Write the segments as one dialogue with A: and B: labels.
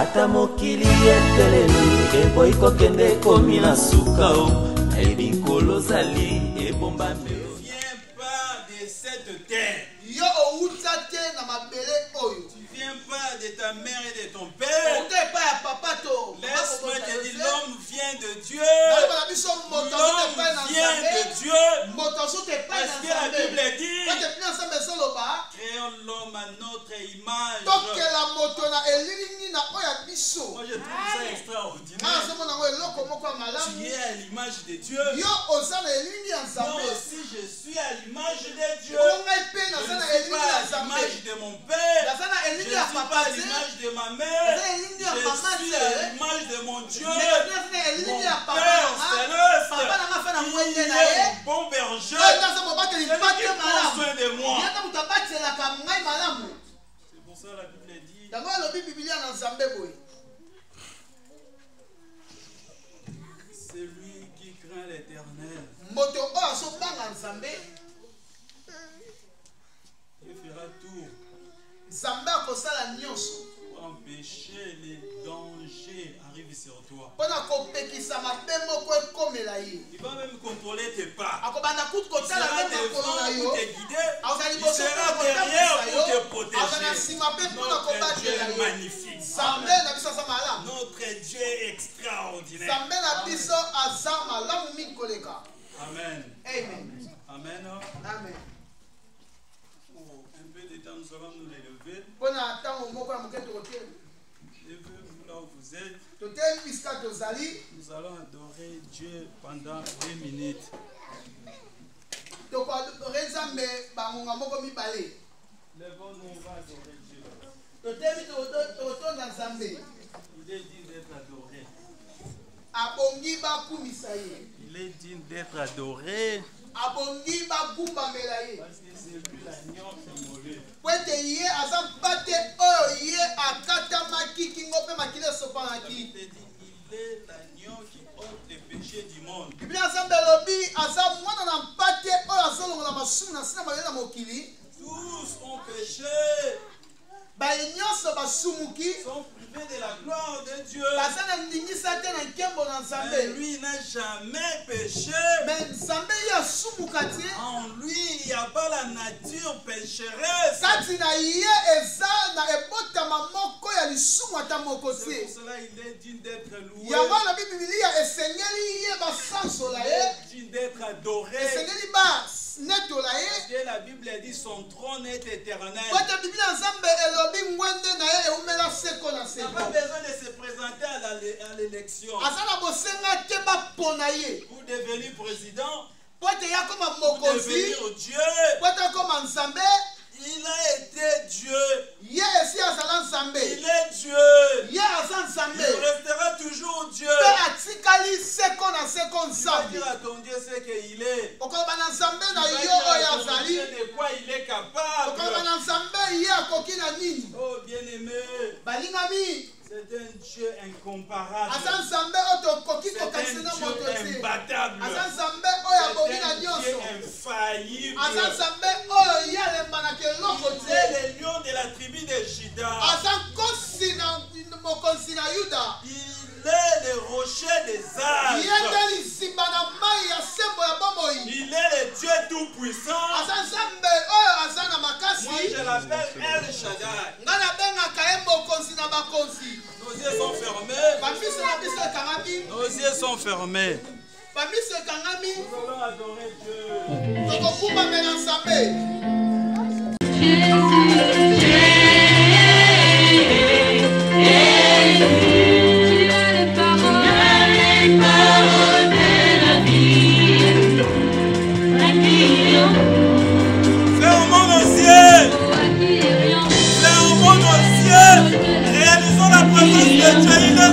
A: ata mokili etelemi eboyi kokende komi na suka o nayebi nkolo ozali ebombamelo.
B: Viens pas de cette terre.
C: Yo outate na mabele oyo.
B: Tu viens pas de ta mère et de ton père. Laisse-moi te dire, l'homme vient de Dieu. L'homme vient de Dieu. Parce que la Bible dit, créons l'homme à notre image. Moi je trouve ça extraordinaire. Tu es à l'image de Dieu. Moi aussi je suis à l'image de Dieu. Je ne suis pas à l'image de mon père. Je ne suis pas à l'image de ma mère. Je suis à l'image de mon Dieu. Mon Père céleste. Il est un bon berger. Il prend soin de moi. C'est pour ça la Bible dit, c'est lui qui craint l'Éternel. Il fera tout pour empêcher les dangers arrivent sur toi. Il va même contrôler tes pas. Il sera devant pour te guider. Il sera derrière pour te protéger. Notre Dieu est magnifique. Notre Dieu est extraordinaire. Amen.
C: Amen.
B: Amen.
C: Amen.
B: Pour un peu de temps, nous allons nous lever. Levez-vous là où vous êtes. Nous allons adorer Dieu pendant 2 minutes. Levons-nous, on va adorer Dieu. Il est digne d'être adoré. Il est digne d'être adoré. Parce que c'est lui l'agneau immolé. Il est l'agneau qui ôte les péchés du monde. Tous ont péché. Sont privés de la gloire de Dieu. Mais lui n'a jamais péché. En lui, il n'y a pas la nature pécheresse. C'est pour cela il est digne d'être loué. Il est digne d'être adoré. Parce que la Bible dit son trône est éternel. Il n'a pas besoin de se présenter à l'élection pour devenir président, pour devenir Dieu. Il a été Dieu. Il est Dieu. Il restera toujours Dieu. Il va dire à ton Dieu ce qu'il est. Il va dire à ton Dieu de quoi il est capable. Oh bien-aimé, c'est un Dieu incomparable. C'est un Dieu imbattable. C'est un Dieu infaillible. Il est le lion de la tribu de Juda. Il est le rocher des âges. Il est le Dieu tout-puissant. Moi je l'appelle El Shaddai. Nos yeux sont fermés. Nos yeux sont fermés. Nous allons adorer Fermons nos yeux. Fermons nos yeux. Réalisons la présence de Dieu. Il est là.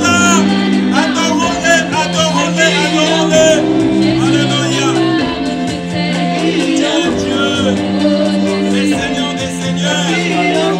B: Adorons-le, adorons-le, adorons-le. Alléluia. Dieu, le Seigneur des Seigneurs.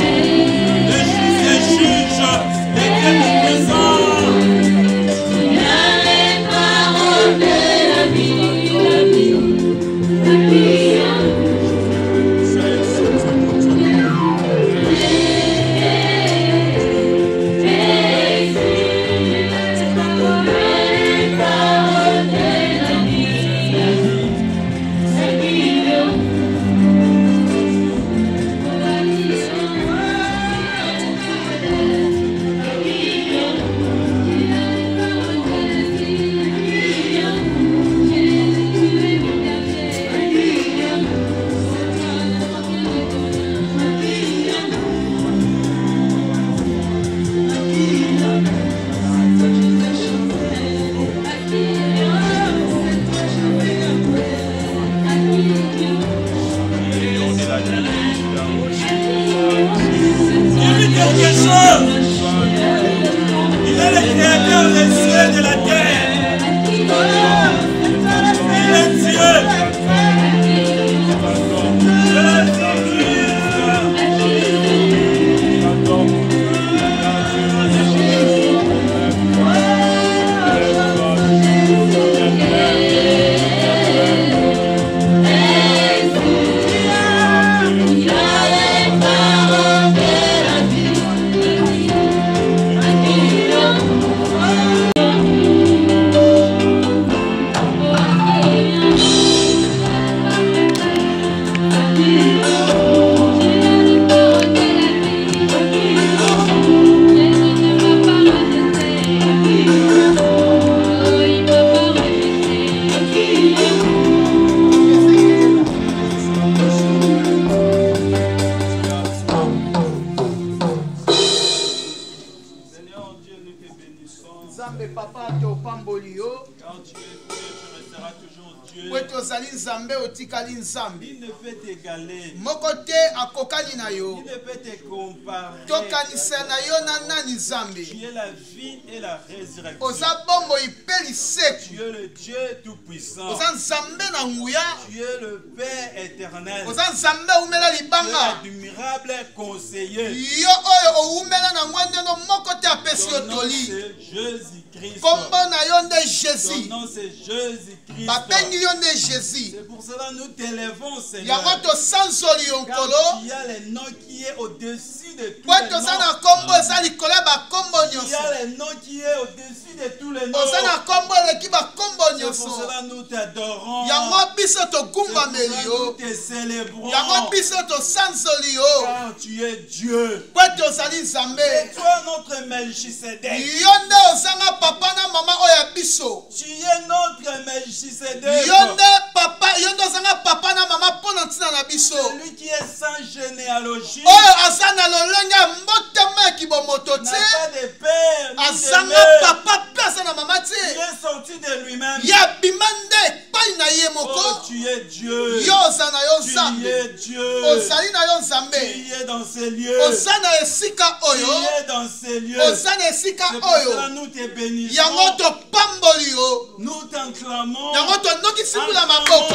B: Seigneur Dieu, nous te bénissons.
C: Nzambe papa to pamboli yo.
B: Car tu es Dieu, tu resteras toujours Dieu.
C: Weto zali nzambe otikali nzambe.
B: Il ne peut t'égaler.
C: Moko te akokani na yo.
B: Il ne peut te comparer.
C: Tokanisa na yo na nani nzambe.
B: Tu es la vie et la résurrection.
C: Oza bombo ipeli seku.
B: Tu es le Dieu tout-puissant.
C: Oza nzambe na nguya.
B: Tu es le Père éternel.
C: Oza nzambe umela
B: Tu es
C: libanga.
B: l'admirable conseiller.
C: Yo oyo oumela na ngwande no moko te apesi yo
B: Ton nom
C: toli.
B: c'est Jésus-Christ.
C: Kombo na yo nde
B: Ton
C: Jésus.
B: nom c'est Jésus-Christ.
C: Babengi yo nde Jésus.
B: C'est pour cela que nous t'élevons, Seigneur.
C: Yango tosanzoli yo
B: Car
C: nkolo.
B: tu as les noms qui est au-dessus de tous
C: Po
B: les
C: toza
B: noms.
C: na kombo eza likolo ya bakombo
B: Tu
C: nyonso.
B: as les noms qui est au-dessus de tous les noms.
C: Oza na kombo eleki bakombo
B: C'est pour
C: nyonso.
B: cela que nous t'adorons.
C: Yango biso
B: C'est pour
C: togumbameli
B: cela que
C: yo.
B: nous te célébrons.
C: Yango biso tosanzoli yo.
B: Car tu es Dieu.
C: Po tozali nzambe.
B: Et toi notre Melchisedec.
C: Yo nde ozanga papa na mama oyo ya biso.
B: Tu es notre Melchisedec.
C: Yo nde papa, yo nde ozanga papa na mama mpo na ntina na biso.
B: Celui qui est sans généalogie.
C: Oyo aza na lolenge ya mbotama ya kibomoto
B: N'a
C: te.
B: pas de père ni de
C: Azanga
B: mère.
C: papa mpe aza na mama
B: Il
C: te.
B: est sorti de lui-même.
C: Ya bima nde epai na ye
B: Oh,
C: moko.
B: tu es Dieu.
C: Yo oza na yo
B: Tu
C: nzambe.
B: es Dieu.
C: Ozali na yo nzambe.
B: Tu es dans ces lieux.
C: Oza na esika
B: Tu
C: oyo.
B: es dans ces lieux.
C: Oza na esika
B: C'est pour cela
C: oyo.
B: nous te bénissons.
C: Yango topamboli yo.
B: Nous t'enclamons.
C: Yango tonoki simula maboko.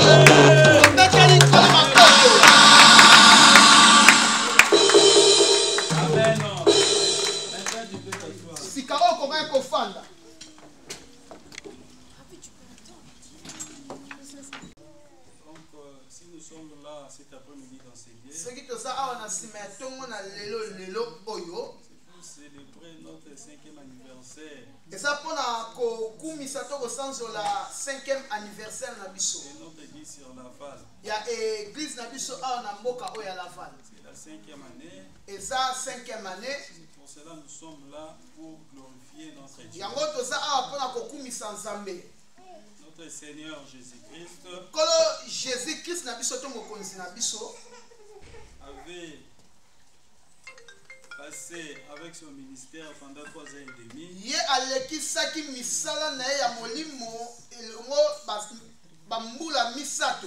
C: Tobeteli nkolo maboko.
B: Amen. Maintenant, tu peux t'asseoir.
C: Sika oyo kokanga kofanda.
B: Donc, si nous sommes là cet après-midi dans ces lieux,
C: Soki toza awa na nsima ya ntongo na lelo oyo.
B: pour célébrer notre 5e anniversaire
C: Eza mpona kokumisa to kosanzola 5e anniversaire na biso.
B: de notre église sur la Val.
C: Ya église na biso awa na mboka oyo ya Laval.
B: C'est la 5e année.
C: Eza 5e année.
B: Pour cela, nous sommes là pour glorifier notre Dieu.
C: Yango toza awa mpona kokumisa Nzambe.
B: Notre Seigneur Jésus-Christ
C: Kolo Jésus Christ na biso to mokonzi na biso
B: avait passé avec son ministère pendant 3 ans et demi.
C: ye alekisaki misala na ye ya molimo elongo bambula misato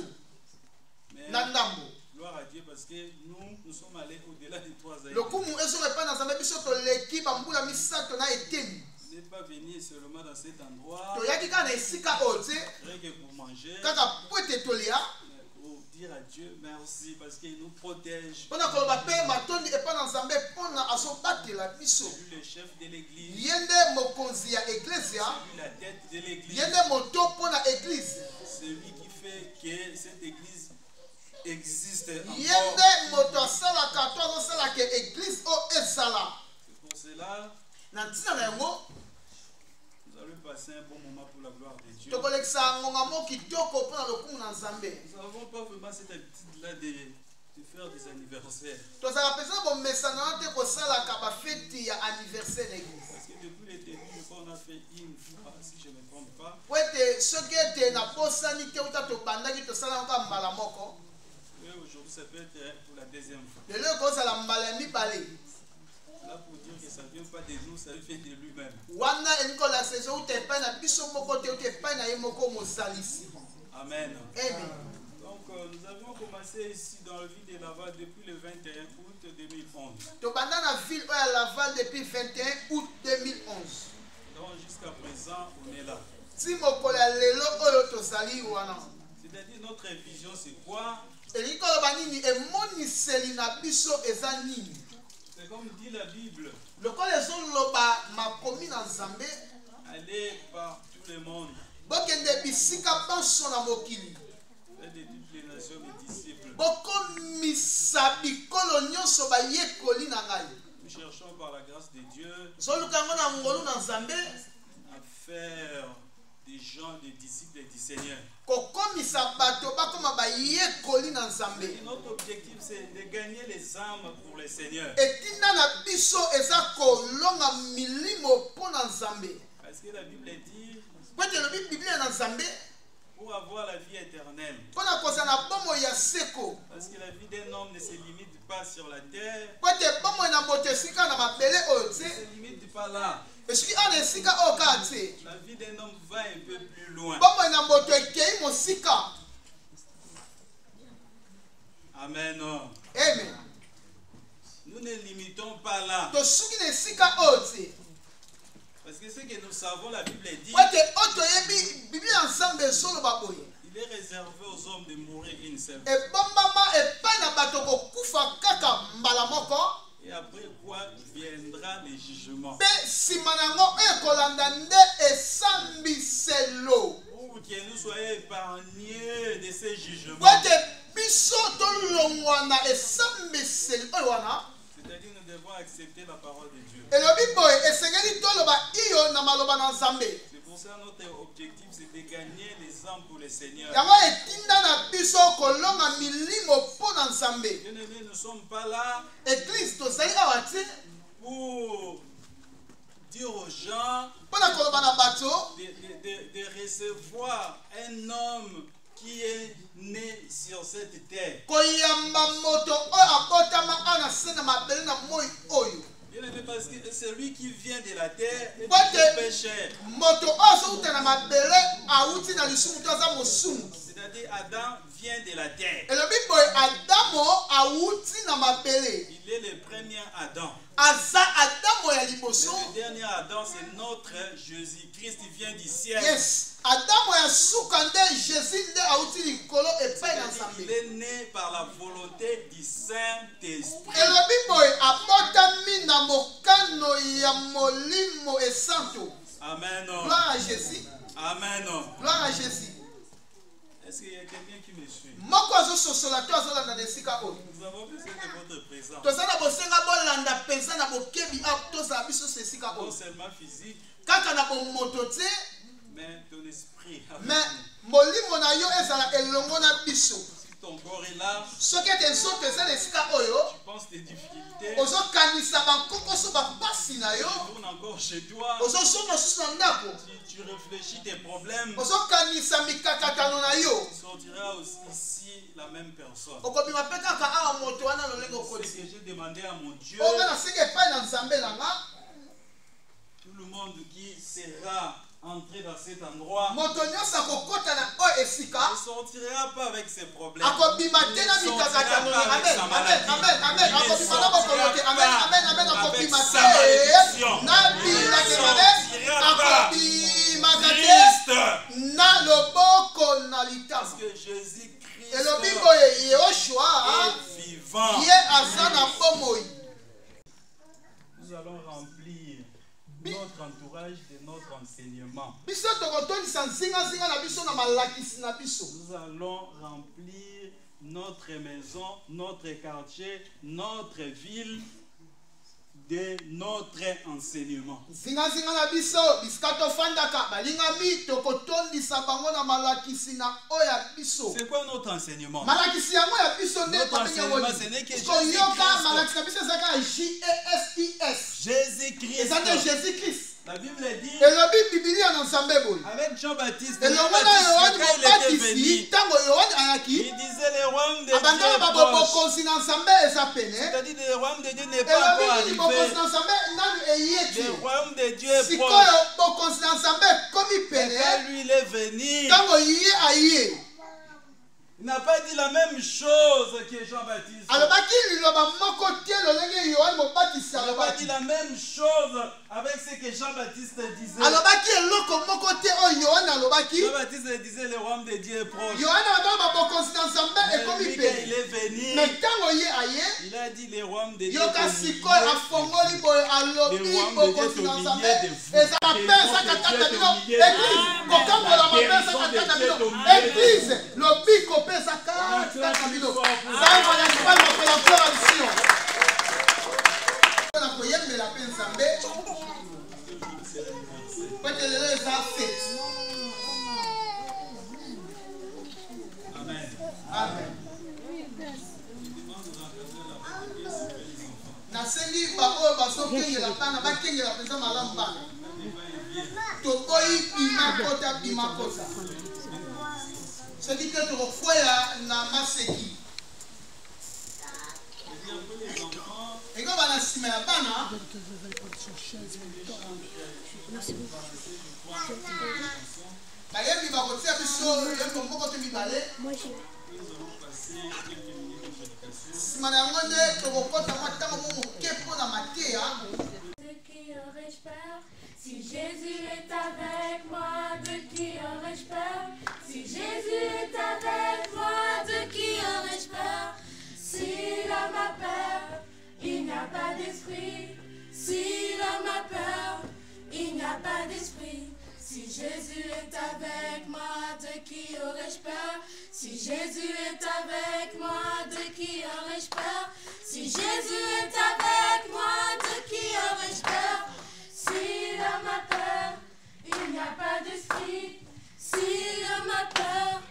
B: Mais
C: na ndambo.
B: gloire à Dieu parce que nous sommes allés au-delà de 3 ans.
C: Lokumu ezonga epai na Nzambe biso toleki bambula misato na eteni.
B: On n'est pas venu seulement dans cet endroit
C: Toyaki kaka na esika oyo te
B: rien que pour manger,
C: kaka po ete tolia
B: mais pour dire à Dieu merci parce qu'il nous protège.
C: mpona koloba mpe matondi epai na Nzambe mpona azobatela biso.
B: C'est lui le chef de l'église,
C: Ye nde mokonzi ya eklezia,
B: c'est lui la tête de l'église,
C: ye nde moto mpona eglize.
B: c'est lui qui fait que cette église existe
C: Ye
B: encore.
C: nde moto asalaka to azosalaka eglize oyo ezala.
B: C'est pour cela
C: Na ntina na yango
B: nous allons passer un bon moment pour la gloire de Dieu.
C: tokolekisa ngonga mo kitoko mpona lokumu na Nzambe.
B: Nous n'avons pas vraiment cette habitude-là de faire des anniversaires.
C: Tozala mpenza bomesana wana te kosalaka bafeti ya anniversaire na eglize.
B: Parce que depuis le début, je crois qu'on a fait une fois, si je ne me trompe pas.
C: Po ete soki ete nabosani te uta tobandaki tosala yango kaka mbala moko.
B: Et aujourd'hui, ça peut être pour la deuxième fois.
C: Lelo ekozala mbala ya mibale.
B: Là, pour dire que ça ne vient pas de nous, ça vient de lui-même.
C: Wana elingi kolakisa ezo uta epai na biso moko te uta epai na ye moko mosalisi.
B: Amen.
C: Amen.
B: Donc, nous avions commencé ici dans la ville de Laval depuis le 21 août 2011.
C: Tobanda na ville oyo ya Laval depuis 21 août 2011.
B: Donc, jusqu'à présent, on est là.
C: Ti mokolo ya lelo oyo tozali wana.
B: C'est-à-dire, notre vision, c'est quoi?
C: Elingi koloba nini emoniseli na biso eza nini.
B: C'est comme dit la Bible,
C: Lokola ezoloba makomi na Nzambe
B: aller par tout le monde,
C: bokende bisika banso na mokili.
B: faire de toutes les nations mes disciples.
C: Bokomisa bikolo nyonso bayekoli na ngai.
B: Nous cherchons par la grâce de Dieu
C: Zoluka yango na ngolu na Nzambe
B: à faire des gens, des disciples du Seigneur.
C: kokomisa bato bakoma bayekoli na Nzambe.
B: Et notre objectif, c'est de gagner les âmes pour le Seigneur.
C: Etinda na biso eza kolonga milimo mpo na Nzambe.
B: Parce que la Bible dit,
C: Po ete elobi Biblia na Nzambe
A: Pour avoir la vie éternelle.
C: Parce
A: que la vie d'un homme ne se limite pas sur la terre.
C: Ne
A: se limite pas là. La vie d'un homme va un peu plus loin. Amen.
C: Amen.
A: Nous ne limitons pas là. Parce que ce que nous savons, la Bible dit, il est réservé aux hommes de mourir une seule fois. Et après quoi viendra le jugement. Pour que nous soyons épargnés de ces jugements. C'est-à-dire nous devons accepter la parole de Dieu. C'est pour ça notre objectif c'est de gagner les âmes pour le Seigneur. Bien-aimés, nous ne sommes pas là pour dire aux gens de recevoir un homme qui est né sur cette terre. Bien aimé, parce que c'est lui qui vient de la terre et est pécheur. C'est-à-dire Adam vient de la terre. Il est le premier Adam. Le dernier Adam, c'est notre Jésus-Christ qui vient du ciel.
C: Yes.
A: Il est né par la volonté du Saint-Esprit. Amen.
C: Gloire à Jésus.
A: Amen.
C: Gloire à Jésus.
A: Est-ce qu'il y a quelqu'un qui me suit?
C: Nous avons
A: besoin de votre présence. Non seulement physique, mais ton esprit. Si ton corps est là, tu penses tes difficultés, tu tournes encore chez toi, tu réfléchis tes problèmes, tu sortiras ici la même personne. C'est ce que j'ai demandé à mon Dieu. Tout le monde qui sera entré dans cet endroit ne sortira pas avec ses problèmes. Il ne sortira pas avec sa maladie. Il ne sortira pas avec sa malédiction. Il ne sortira pas triste. Parce que Jésus-Christ est vivant. Nous allons remplir notre entourage de notre enseignement. Nous allons remplir notre maison, notre quartier, notre ville de notre enseignement. C'est quoi notre enseignement? Notre enseignement, ce n'est que Jésus-Christ. La Bible dit avec Jean-Baptiste, quand il était venu, il disait le royaume de Dieu est proche. C'est-à-dire le royaume de Dieu n'est pas encore arrivé. Le royaume de Dieu est proche. Et quand lui il est venu, il n'a pas dit la même chose que Jean-Baptiste. Il n'a pas dit la même chose avec ce que Jean-Baptiste disait. Jean-Baptiste disait le royaume de Dieu est proche. Mais lui, quand il est venu, il a dit le royaume de Dieu est au milieu de vous. Amen.
C: Ce qui te refoya na maseki. Et quand on a simé la bana,
D: si Jésus est avec moi, de qui aurais-je peur? Si Jésus est avec moi, de qui aurais-je peur? Si l'homme a peur, il n'y a pas d'esprit. Si l'homme a peur, il n'y a pas d'esprit. Si Jésus est avec moi, de qui aurais-je peur? Si Jésus est avec moi, de qui aurais-je peur? Si Jésus est avec moi, de qui aurais-je peur? Si l'homme a peur, il n'y a pas d'esprit. Si l'homme a peur,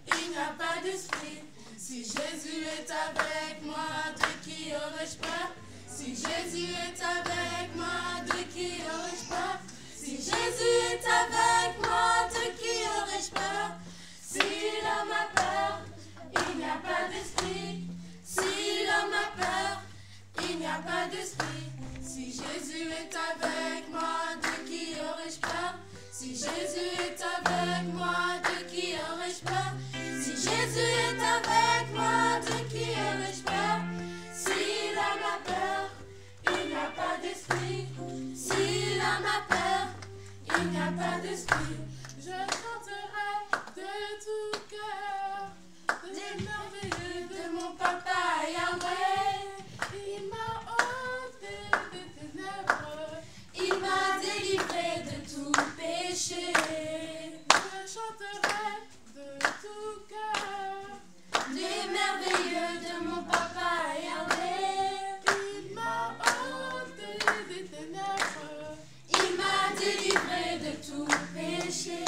D: il n'y a pas d'esprit. Si Jésus est avec moi, de qui aurais-je peur? Si Jésus est avec moi, de qui aurais-je peur? Si Jésus est avec moi, de qui aurais-je peur? Si l'homme a peur, il n'y a pas d'esprit. Si l'homme a peur, il n'y a pas d'esprit. Si Jésus est avec moi, de qui aurais-je peur? Si Jésus est avec moi, de qui aurais-je peur? Si Jésus est avec moi, de qui aurais-je peur? Si l'homme a peur, il n'y a pas d'esprit. Si l'homme a peur, il n'y a pas d'esprit. Je chanterai de tout cœur les merveilleux de mon papa Yahweh. Il m'a ôté des ténèbres, il m'a délivré de tout péché. Je chanterai de tout cœur les merveilleux de mon papa Yahweh. Il m'a ôté des ténèbres, il m'a délivré de tout péché.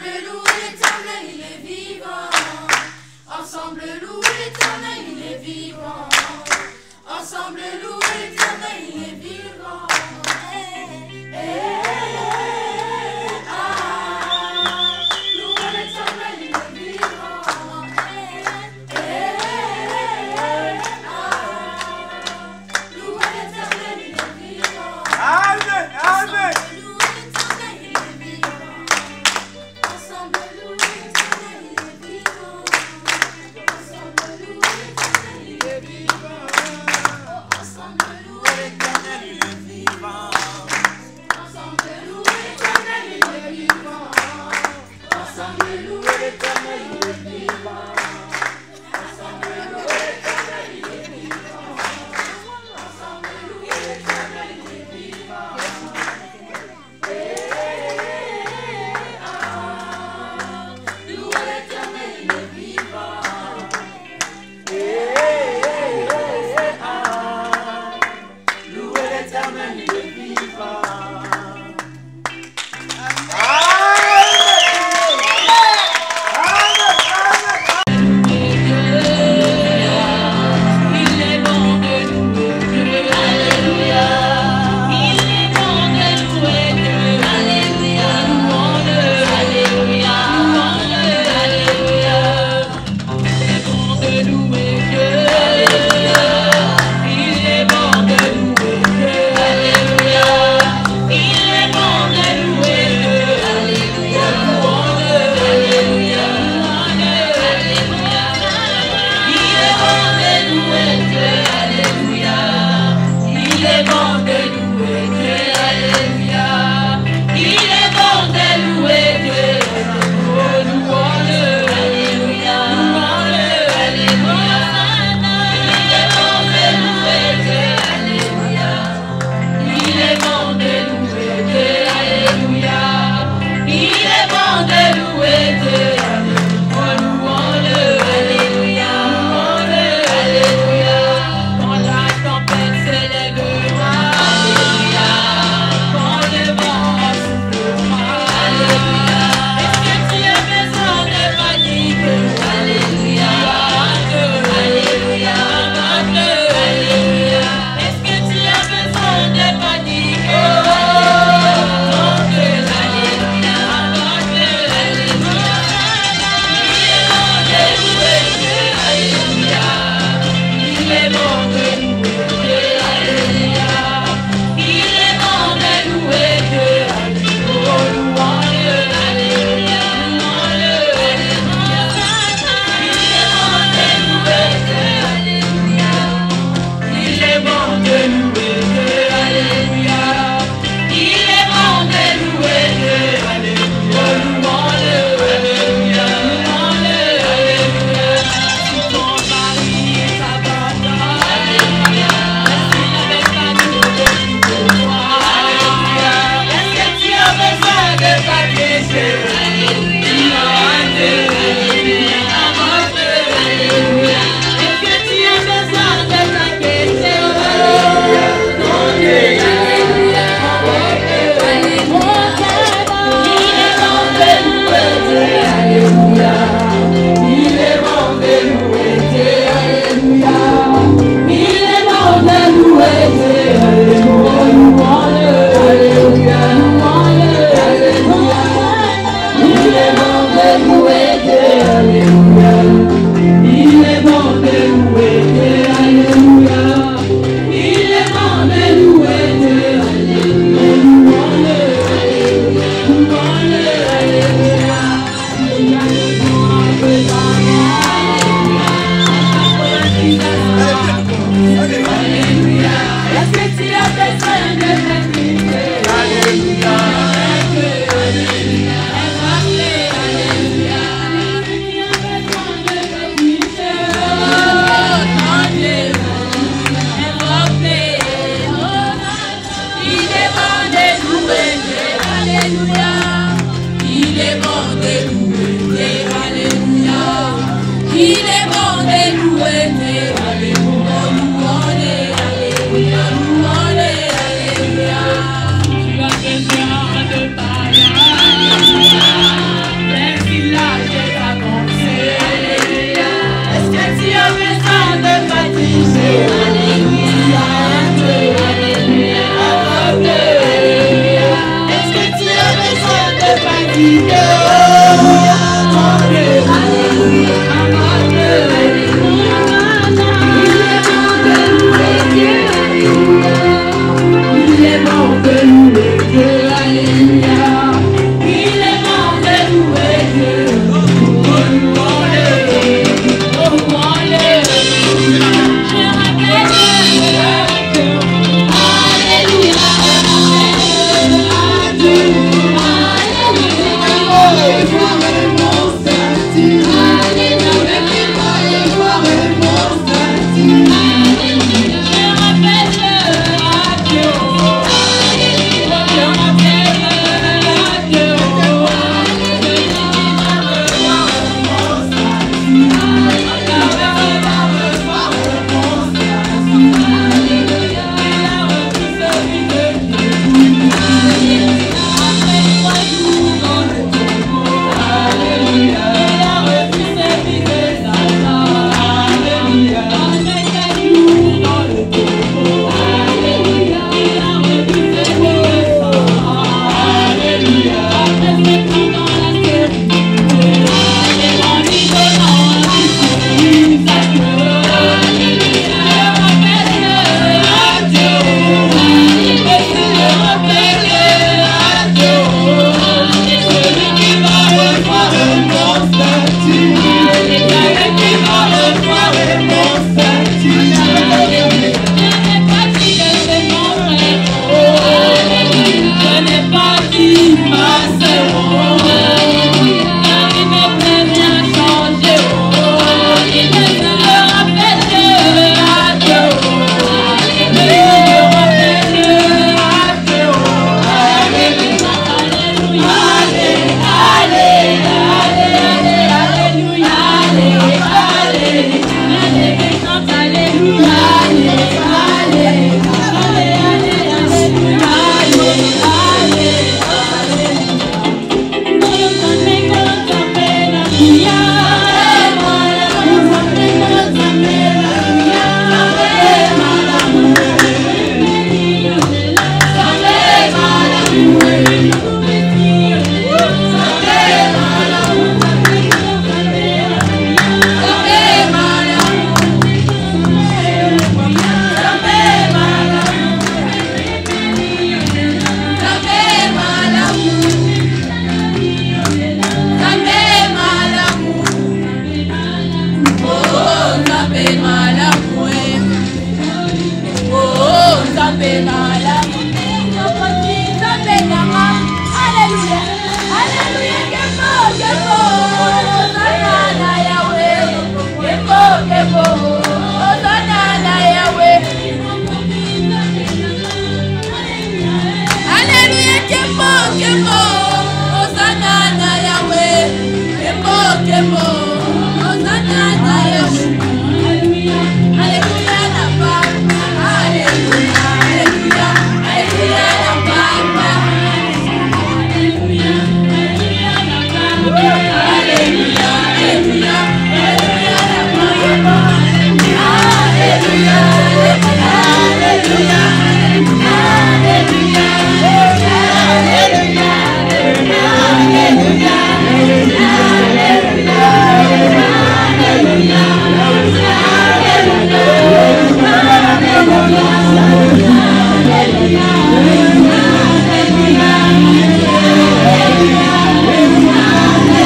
D: Ensemble louer l'Éternel, il est vivant. Ensemble louer l'Éternel, il est vivant. Ensemble louer l'Éternel, il est vivant. Louer l'Éternel, il est vivant. Louer l'Éternel, il est vivant.
B: Amen, amen.
D: Ensemble louer l'Éternel, il est vivant. Ensemble louer l'Éternel, il est vivant. Ensemble louer l'Éternel, il est vivant. Ensemble louer l'Éternel, il est vivant. Ensemble louer l'Éternel, il est vivant. Ensemble louer l'Éternel, il est vivant. Ensemble louer l'Éternel, il est vivant. Louer l'Éternel, il est vivant. Louer l'Éternel, il est vivant. Il est bon de louer Dieu. Alléluia. Il est bon de louer Dieu. Alléluia. Louons-le. Alléluia. Louons-le. Alléluia. Il est bon de louer Dieu. Alléluia. Il est bon de louer Dieu. Alléluia. Il est bon de louer Dieu. Alléluia. Louons-le. Alléluia. Louons-le. Alléluia. Il est bon de louer Dieu. Alléluia. Il est bon de louer Dieu. Alléluia. Il est bon de louer Dieu. Oh, louons-le. Alléluia. Louons-le. Alléluia. Il est bon de louer Dieu. Alléluia. Il est bon de louer Dieu. Alléluia. Il est bon de louer Dieu. Oh, louons-le. Alléluia. Louons-le. Alléluia. Quand la tempête s'élèvera. Alléluia. Quand le vent soufflera. Alléluia. Est-ce que tu as besoin de panique? Alléluia. Alléluia. Alléluia. Est-ce que tu as besoin de panique? Alléluia. Il est bon de louer Dieu. Alléluia. Il est bon de louer Dieu. Alléluia. Oh, louons-le. Alléluia. Louons-le. Alléluia. Il est bon de louer Dieu. Alléluia. Il est bon de louer Dieu. Alléluia. Il est bon de louer Dieu. Alléluia. Oh, louons-le. Alléluia. Louons-le. Alléluia. Si ton mari t'abandonne, alléluia. Est-ce qu'il n'avait pas de toi? Alléluia. Est-ce que tu as besoin de t'agresser? Alléluia. Alléluia. Alléluia. Est-ce que tu as besoin de t'agresser? Alléluia. Alléluia. Il est bon de louer Dieu. Alléluia. Il est bon de louer Dieu. Alléluia. Il est bon de louer Dieu. Alléluia. Louons-le. Alléluia. Louons-le. Alléluia. Il est bon de louer Dieu. Alléluia. Il est bon de louer Dieu. Alléluia. Il est bon de louer Dieu. Alléluia. Louons-le. Alléluia. Louons-le. Alléluia. Il a besoin de ta Alléluia. Est-ce que tu as besoin de t'acquitter? Alléluia. Alléluia. Alléluia.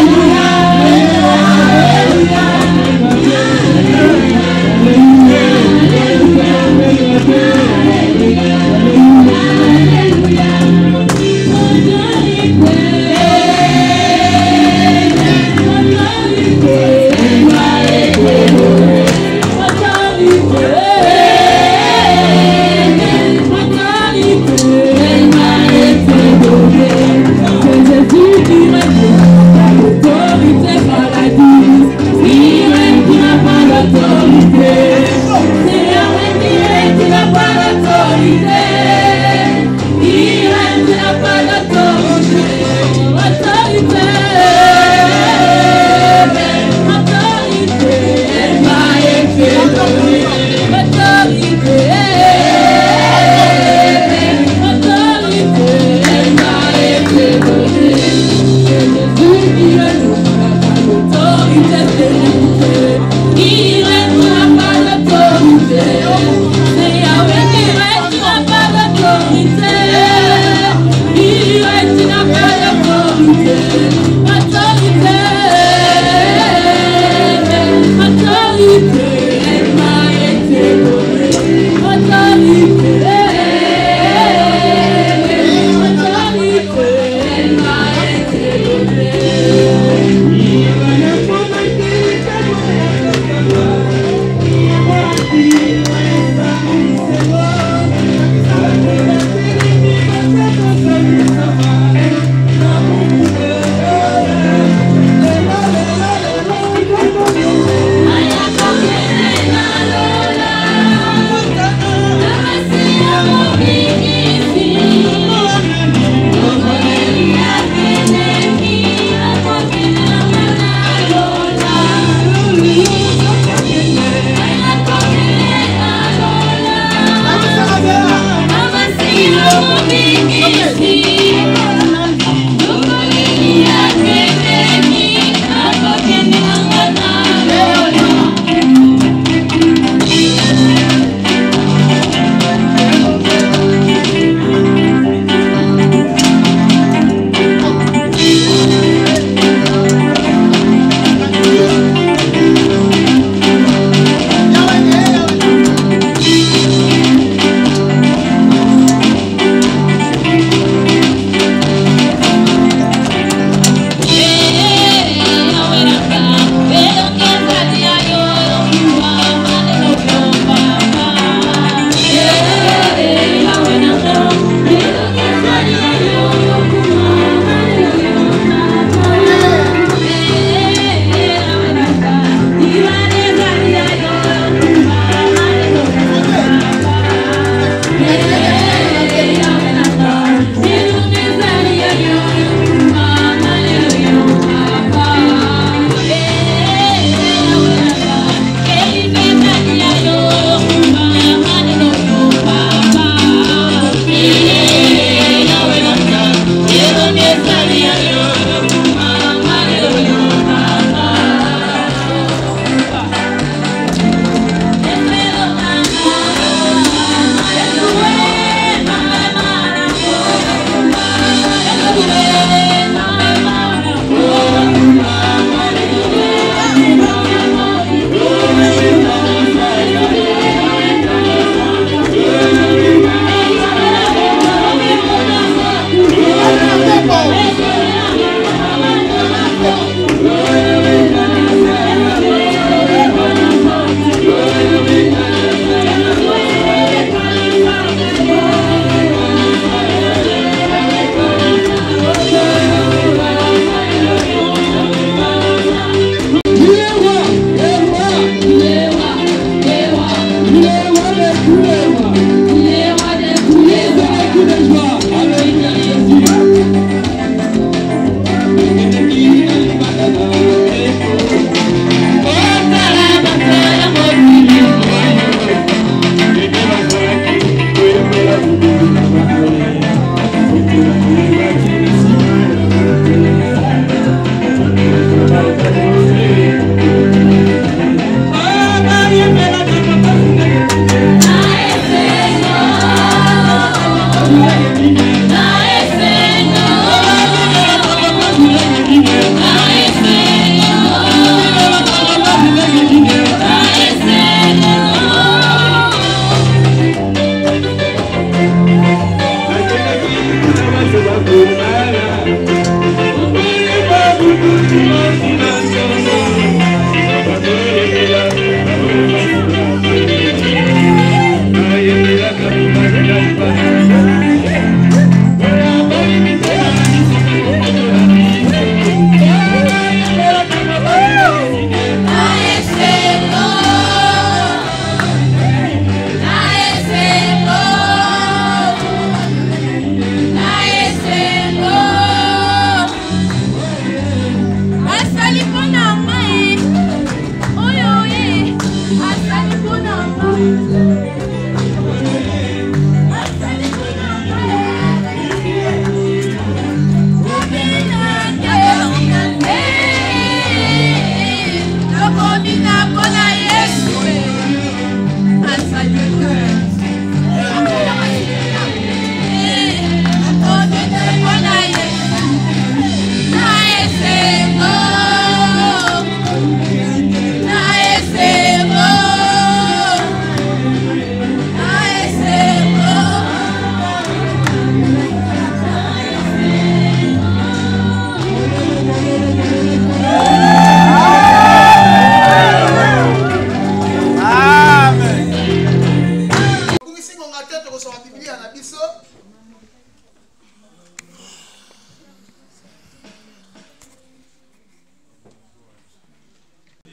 B: Alléluia.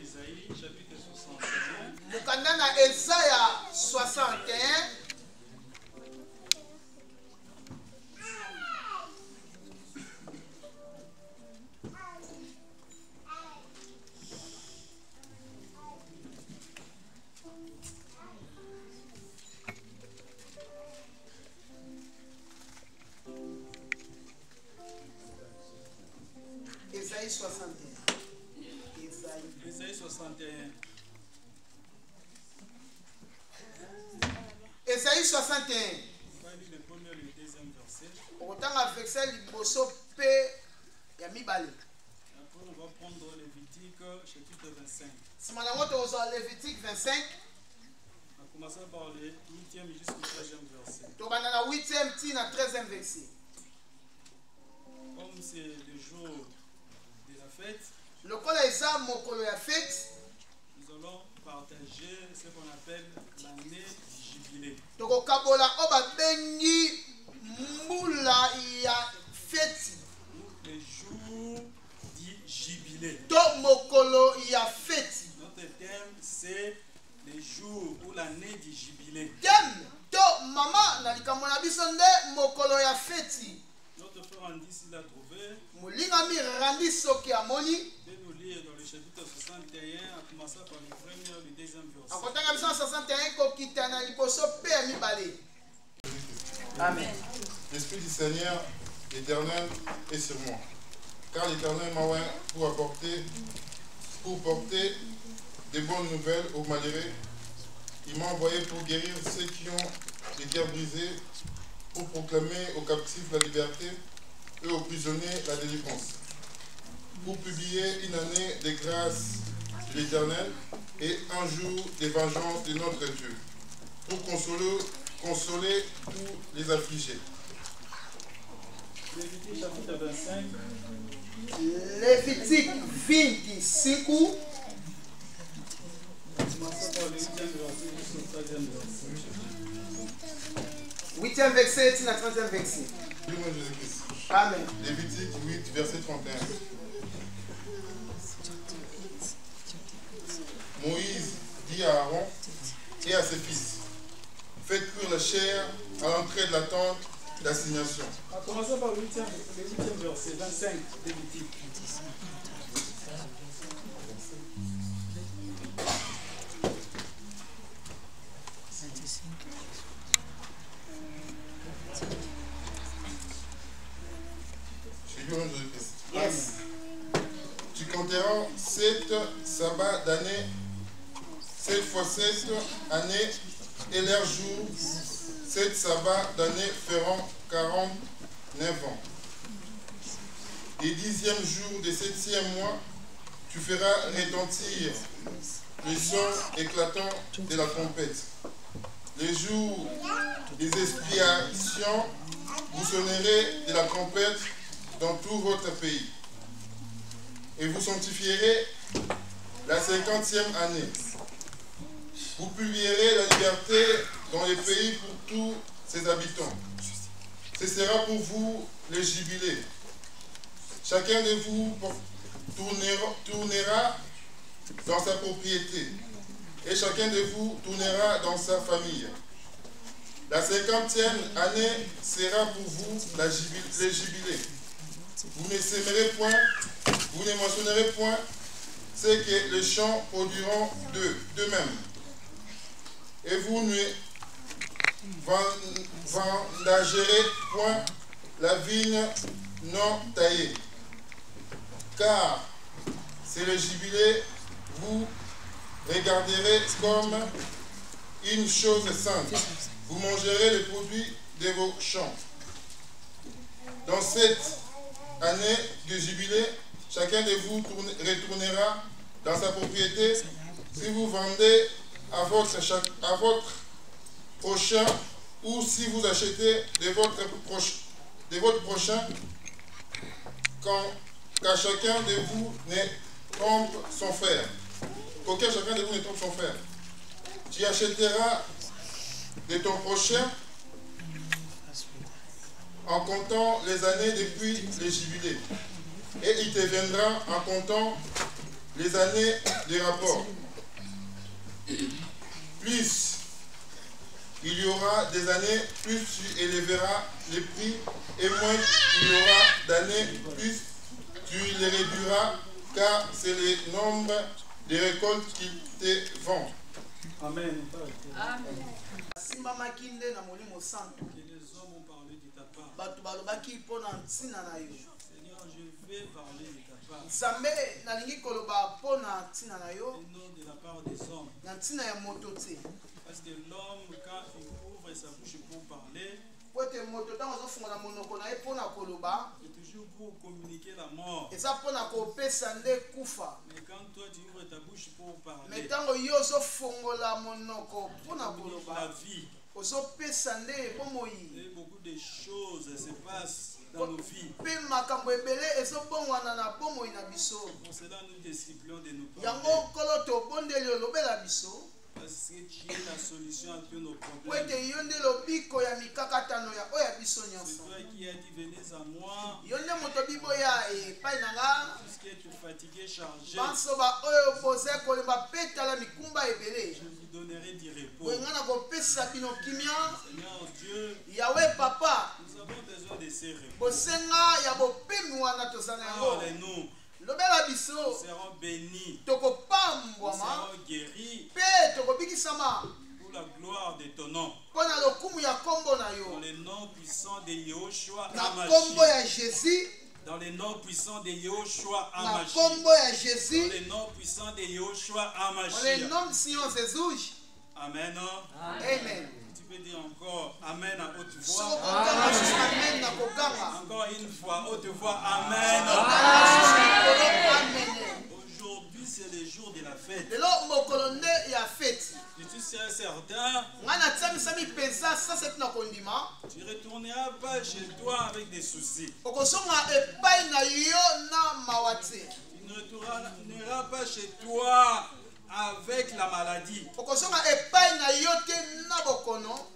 B: Ésaïe, chapitre 61.
C: Mukandana Esaïa 61. Esaïe 61.
B: Esaïe 61.
C: Esaïe 61.
B: On va lire le premier et le deuxième verset.
C: Autant avec ça, liboso pe yamibale.
B: Après, on va prendre Lévitique chapitre 25.
C: Si madame vous avez Lévitique 25.
B: On va commencer par le 8e jusqu'au 13e verset.
C: Tu vas dans le 8e tina 13e verset.
B: Comme c'est le jour de la fête,
C: le col est ça, mon col est fête.
B: nous allons partager ce qu'on appelle l'année du jubilé.
C: Donc, au Kabola, on va bénir moula ya fête.
B: Le jour du jubilé.
C: Donc, mon colo ya fête.
B: Notre thème, c'est le jour ou l'année du jubilé.
C: Thème, to maman, nalikamona bisonde, mon colo ya fête.
B: Notre frère Andy s'il a trouvé.
C: Mulingami randi soki amoni.
B: De nous lire dans le chapitre 61, à commencer par le premier et le deuxième verset.
C: En comptant 61, kokitana liboso pe amibale. Amen.
E: L'Esprit du Seigneur éternel est sur moi. Car l'Éternel m'a oint pour porter des bonnes nouvelles aux malheureux. Il m'a envoyé pour guérir ceux qui ont les cœurs brisés, pour proclamer aux captifs la liberté et aux prisonniers la délivrance, pour publier une année de grâce de l'Éternel et un jour de vengeance de notre Dieu, pour consoler tous les affligés.
B: Lévitique chapitre 25.
C: Lévitique 25.
B: Commençons par le 8e verset jusqu'au 13e verset.
C: 8e verset, 13e verset. Amen.
E: Lévitique 8, verset 31. Moïse dit à Aaron et à ses fils, faites cuire la chair à l'entrée de la tente d'assignation.
B: On va commencer par le 8e verset, 25, Lévitique.
C: Yes.
E: Tu compteras 7 sabbats d'année, 7 fois 7 années, et leurs jours, 7 sabbats d'année feront 49 ans. Et 10e jour du 7e mois, tu feras retentir le son éclatant de la trompette. Les jours des expiations, vous sonnerez de la trompette dans tout votre pays. Et vous sanctifierez la 50e année. Vous publierez la liberté dans les pays pour tous ses habitants. Ce sera pour vous le jubilé. Chacun de vous tournera dans sa propriété, et chacun de vous tournera dans sa famille. La 50e année sera pour vous le jubilé. Vous ne sèmerez point, vous ne moissonnerez point ce que les champs produiront d'eux-mêmes. Et vous ne vendagerez point la vigne non taillée. Car c'est le jubilé, vous regarderez comme une chose sainte. Vous mangerez les produits de vos champs. Dans cette année de jubilé, chacun de vous retournera dans sa propriété. Si vous vendez à votre prochain, ou si vous achetez de votre prochain, qu'à chacun de vous ne trompe son frère. Qu'aucun chacun de vous ne trompe son frère. Tu achèteras de ton prochain en comptant les années depuis le jubilé. Et il te viendra en comptant les années des rapports. Plus il y aura des années, plus tu élèveras les prix, et moins il y aura d'années, plus tu les réduiras, car c'est le nombre des récoltes qui te vendent.
B: Amen.
C: Amen.
B: Que les hommes ont parlé de ta part. Seigneur, je vais parler de ta part. Et non de la part des hommes. Parce que l'homme, quand il ouvre sa bouche pour parler, c'est toujours pour communiquer la mort. Mais quand toi tu ouvres ta bouche pour parler, la vie. Et beaucoup de choses se passent dans nos vies. Pour cela, nous disciplons de nous parler. Parce que tu es la solution à tous nos problèmes. C'est toi qui as dit venez à moi. Puisque tu es fatigué, chargé, je vous donnerai du repos. Seigneur Dieu,
C: Papa,
B: nous avons besoin de ces repos. Parlez-nous. Nous serons bénis. Nous serons guéris. Pour la gloire de ton nom. Dans le nom puissant de Yahushua Hamashiach. Dans le nom puissant de Yahushua Hamashiach. Dans le nom puissant de Yahushua Hamashiach. Amen.
C: Amen.
B: Tu peux dire encore Amen à haute voix. Encore une fois, haute voix. Amen. Aujourd'hui, c'est le jour de la fête. Je suis certain. Tu ne retourneras pas chez toi avec des soucis. Tu ne retourneras pas chez toi avec la maladie.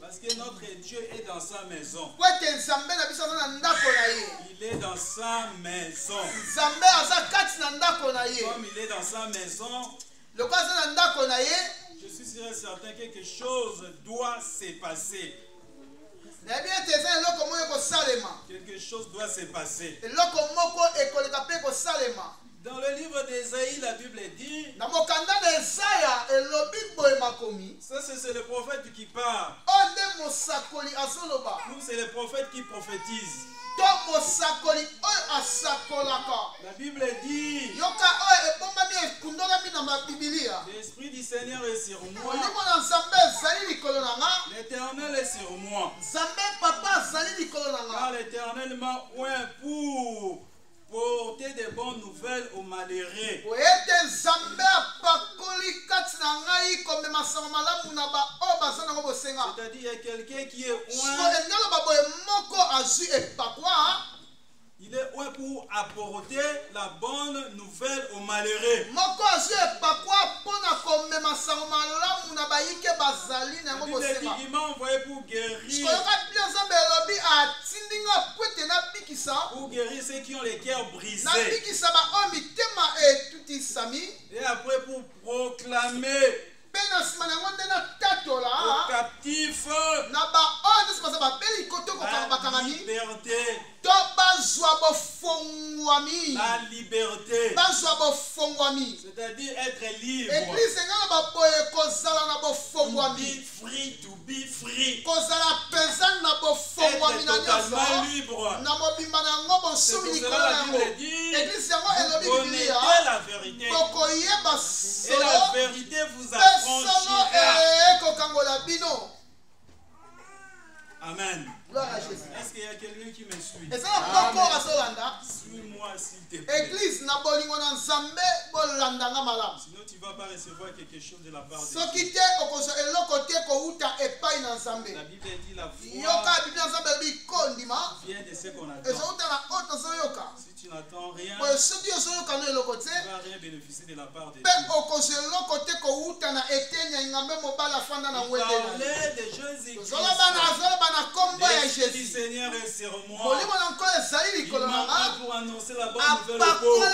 B: Parce que notre Dieu est dans sa maison. Il est dans sa maison. Comme il est dans sa maison, je suis sûr et certain que quelque chose doit se passer. Quelque chose doit se passer. Dans le livre d'Ésaïe, la Bible dit, ça c'est le prophète qui parle. Nous c'est le prophète qui prophétise. La Bible dit, l'Esprit du Seigneur est sur moi. L'Éternel est sur moi. Car l'Éternel m'a oint pour porter des bonnes nouvelles aux malheureux. C'est-à-dire il y a quelqu'un qui est oint. Il est oint pour apporter la bonne nouvelle aux malheureux. Il m'a envoyé pour guérir. Pour guérir ceux qui ont les cœurs brisés. Et après pour proclamer aux captifs la liberté. La liberté. C'est-à-dire être libre. To be free. Être totalement libre. C'est pour cela la Bible dit, vous connaissez la vérité. Et la vérité vous affranchira. Amen. Est-ce qu'il y a quelqu'un qui me suit? Suis-moi s'il te plaît. Sinon tu ne vas pas recevoir quelque chose de la part de Dieu. La Bible dit la foi vient de ce qu'on attend. Si tu n'attends rien,
C: tu
B: ne vas rien bénéficier de la part de Dieu.
C: Il
B: parlait des jeunes églises. L'Esprit du Seigneur est sur moi. Il m'a pour annoncer la bonne nouvelle aux pauvres.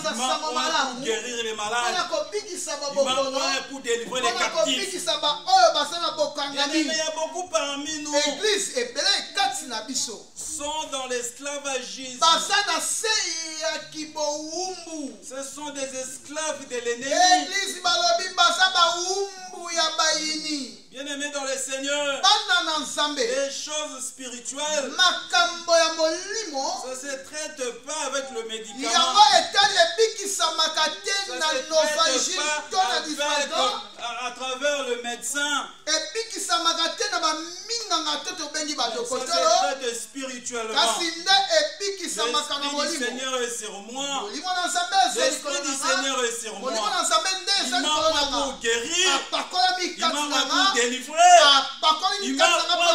B: Il m'a pour guérir les malades. Il m'a pour délivrer les captifs. Il y a beaucoup parmi nous sont dans l'esclavagisme. Ce sont des esclaves de l'ennemi. Bien-aimés dans le Seigneur, les choses spirituelles, ça ne se traite pas avec le médicament. Ça ne se traite pas à travers le médecin. Ça se traite spirituellement. L'Esprit du Seigneur est sur moi. L'Esprit du Seigneur est sur moi. Il m'a pour guérir. Il m'a pour délivrer. Il m'a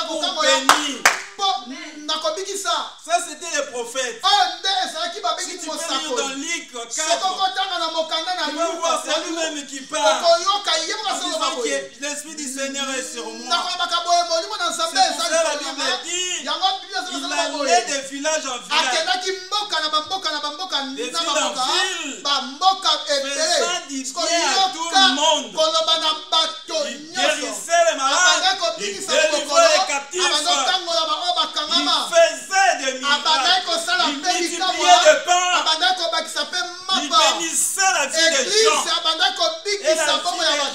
B: pour bénir. Ça c'était les prophètes. Si tu peux lire dans Luc 4, tu vas voir c'est lui-même qui parle. L'Esprit du Seigneur est sur moi. C'est pour ça la Bible dit il allait de village en village, de ville en ville, faisant du bien à tout le monde. Il guérissait les malades, il délivrait les captifs, il faisait des miracles, il multipliait des pains, il bénissait la vie des gens, et la vie des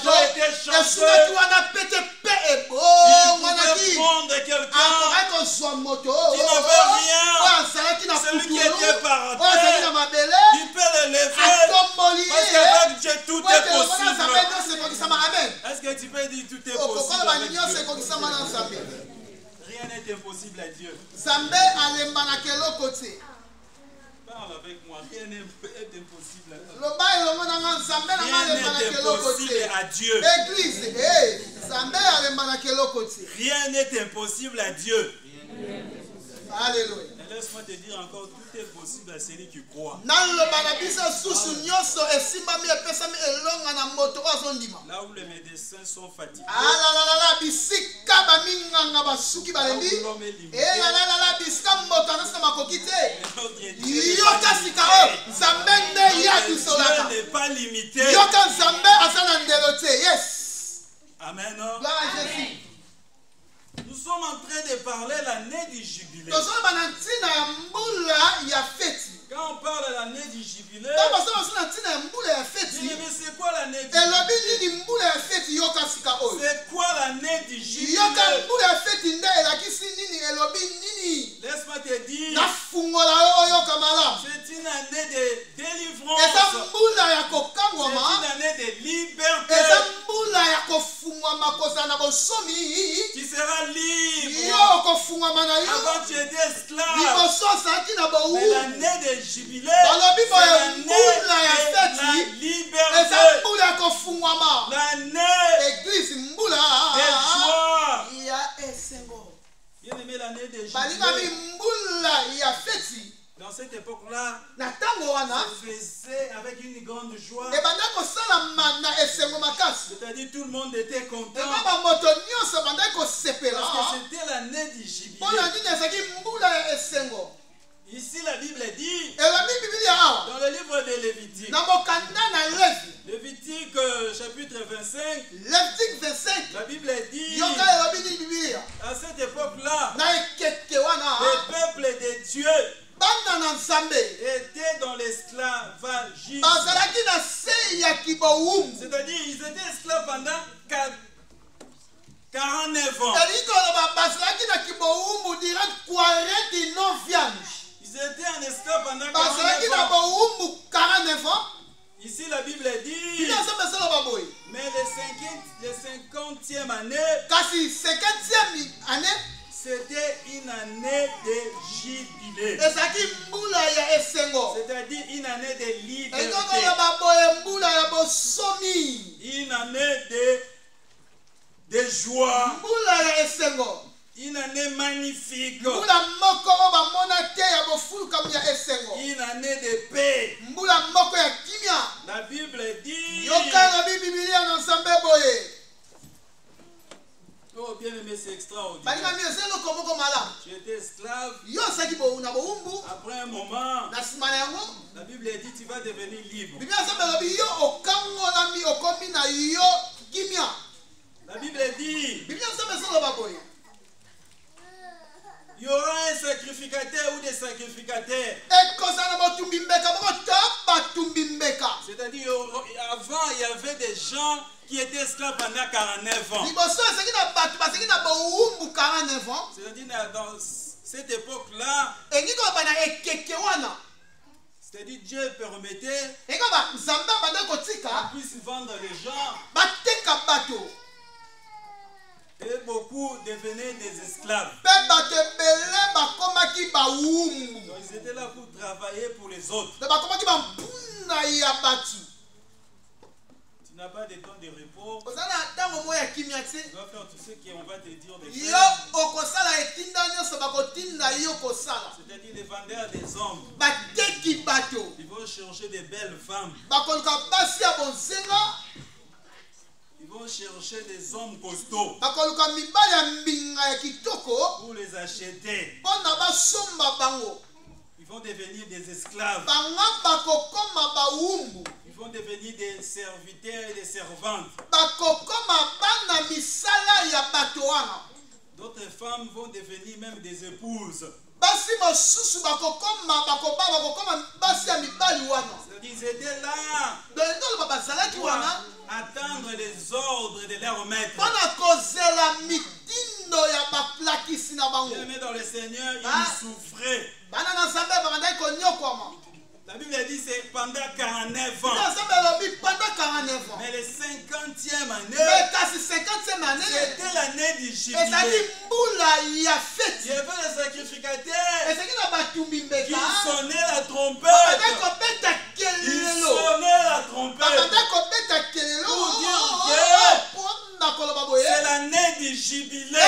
B: gens était chanceuse. Il pouvait prendre quelqu'un qui n'avait rien, celui qui était par terre, il peut le lever, parce qu'avec Dieu tout est possible. Est-ce que tu peux dire tout est possible avec Dieu? Rien n'est impossible à Dieu. Parle avec moi, rien n'est impossible à Dieu. Rien n'est impossible à Dieu. Rien n'est impossible à Dieu.
C: Alléluia.
B: Laisse-moi te dire encore, tout est possible à celui qui croit.
C: Là
B: où les médecins sont fatigués, Dieu n'est pas limité. Amen. Nous sommes en train de parler l'année du jubilé. Quand on parle de l'année du jubilé, c'est quoi l'année du jubilé? C'est quoi l'année du jubilé? Laisse-moi te dire, c'est une année de délivrance. C'est une année de liberté. Tu seras libre. Avant tu étais esclave. Mais l'année de jubilé, c'est l'année de la liberté. L'année de joie. Bien-aimé, l'année de jubilé. Dans cette époque-là, se faisait avec une grande joie. C'est-à-dire tout le monde était content. Parce que c'était l'année du jubilé. Ici la Bible dit, dans le livre de Lévitique, Lévitique chapitre 25, la Bible dit, à cette époque-là, le peuple de Dieu étaient dans l'esclavagisme. C'est-à-dire ils étaient esclaves pendant 49 ans. Ils étaient en esclave pendant 49 ans. Ici la Bible dit, mais les 50e année, c'était une année de jubilé. C'est-à-dire une année de liberté. Une année de joie. Une année magnifique.
C: Une
B: année de paix. La Bible dit. Oh bien aimé, c'est extraordinaire. Tu étais esclave. Après un moment, la Bible dit tu vas devenir libre. La Bible dit il y aura un sacrificateur ou des sacrificateurs. C'est-à-dire avant il y avait des gens qui étaient esclaves pendant 49 ans. C'est-à-dire dans cette époque-là, c'est-à-dire Dieu permettait qu'on puisse vendre les gens. Et beaucoup devenaient des esclaves. Donc ils étaient là pour travailler pour les autres. Tu n'as pas de temps de repos. Tu dois faire tout ce qu'on va te dire de faire. C'est-à-dire les vendeurs des hommes. Ils vont chercher des belles femmes. Ils vont chercher des hommes costauds pour les acheter. Ils vont devenir des esclaves. Ils vont devenir des serviteurs et des servantes. D'autres femmes vont devenir même des épouses. C'est-à-dire ils étaient là pour attendre les ordres de leur maître. Bien-aimés dans le Seigneur, ils souffraient. La Bible dit c'est pendant 49 ans. Mais le 50e année, c'était l'année du jubilé. Il y avait les sacrificateurs qui sonnaient la trompette. Ils sonnaient la trompette pour dire que c'est l'année du jubilé.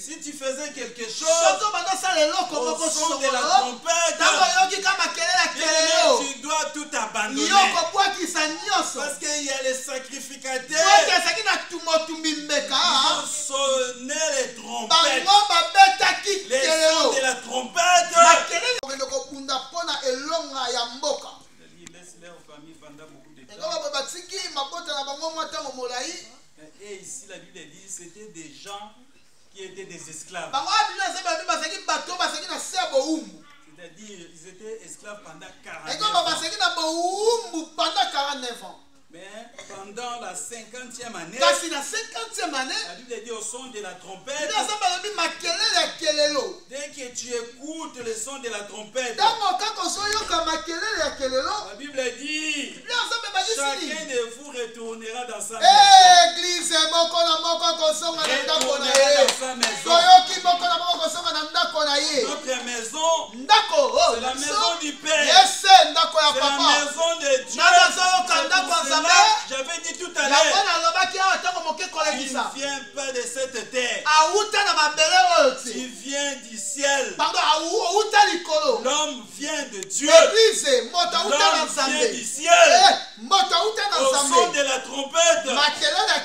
B: Si tu faisais quelque chose au son de la trompette, tu dois tout abandonner. Parce qu'il y a les sacrificateurs qui vont sonner les trompettes. Les sons de la trompette. Ils laissent leur famille pendant beaucoup de temps. Et ici la Bible dit c'était des gens qui étaient des esclaves. C'est-à-dire ils étaient esclaves pendant 49 ans. Mais pendant la 50e année, la Bible dit au son de la trompette, dès que tu écoutes le son de la trompette, la Bible dit chacun de vous retournera dans sa maison. Notre maison, c'est la maison du Père. C'est la maison de Dieu. J'avais dit tout à l'heure, tu ne viens pas de cette terre. Tu viens du ciel. L'homme vient de Dieu. L'homme vient du ciel. Au son de la trompette,